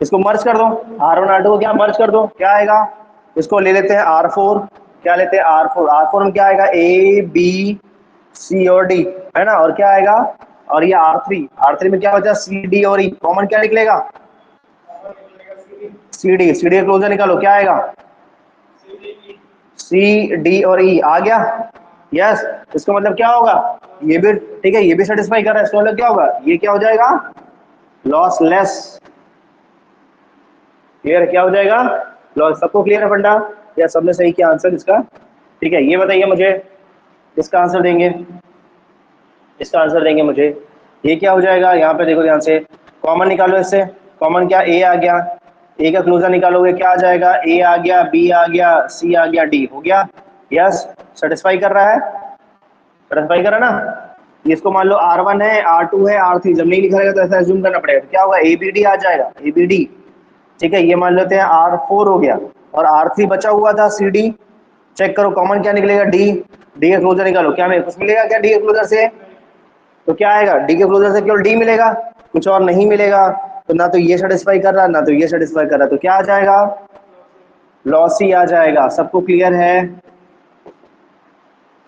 इसको मर्ज कर दो, R1 R2 को क्या मर्ज कर दो, क्या आएगा, इसको ले लेते हैं R4, क्या लेते हैं R4 में क्या आएगा, ABC और D, है ना, और क्या आएगा, और ये R3 में क्या बचा, CD और E, कॉमन क्या निकलेगा, CD का क्लोजर निकालो, क्या आएगा, CD और E आ गया, यस, इसका मतलब क्या होगा, ये भी ठीक है, ये भी सेटिस्फाई कर रहा है, इसका मतलब क्या होगा, ये क्या हो जाएगा, लॉसलेस, क्लियर, क्या हो जाएगा, लॉस, सबको क्लियर है फंडा, या सबने सही किया आंसर इसका, ठीक है। ये बताइए मुझे, इसका आंसर देंगे मुझे, ये क्या हो जाएगा, यहाँ पे देखो ध्यान से, कॉमन निकालो इससे, कॉमन क्या, A आ गया, A का क्लोजर निकालोगे, क्या आ जाएगा, A आ गया, B आ गया, C आ गया, D हो गया, यस, सेटिस्फाई कर रहा है, सेटिस्फाई कर रहा है ना। इसको मान लो R1 है, R2 है, R3, जब नहीं लिखा रहेगा तो ऐसा एज्यूम करना पड़ेगा, तो क्या होगा, ABD आ जाएगा, ABD, ठीक है। ये मान लेते हैं R4 हो गया, और R3 बचा हुआ था CD, चेक करो कॉमन क्या निकलेगा, D का क्लोजर निकालो, क्या कुछ मिलेगा क्या, D के क्लोजर से, तो क्या आएगा, D के क्लोजर से केवल D मिलेगा, कुछ और नहीं मिलेगा, तो ना तो ये सेटिस्फाई कर रहा, ना तो ये सेटिस्फाई कर रहा, तो क्या आ जाएगा, लॉसी आ जाएगा। सबको क्लियर है,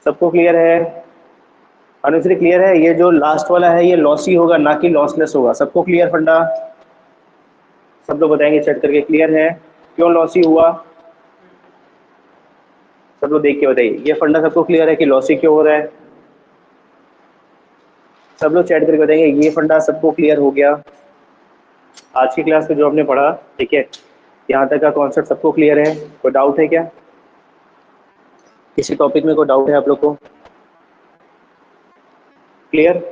सबको क्लियर है, अनुश्री क्लियर है, ये जो लास्ट वाला है ये लॉसी होगा, ना कि लॉसलेस होगा, सबको क्लियर फंडा, सब लोग बताएंगे चेक करके, क्लियर है, क्यों लॉसी हुआ, सब लोग देख के बताइए, ये फंडा सबको क्लियर है कि लॉसी क्यों हो रहा है? सब लोग चैट करके बताएंगे ये फंडा सबको क्लियर हो गया। आज की क्लास में जो हमने पढ़ा, ठीक है, यहाँ तक का कॉन्सेप्ट सबको क्लियर है? कोई डाउट है क्या? किसी टॉपिक में कोई डाउट है आप लोग को? क्लियर?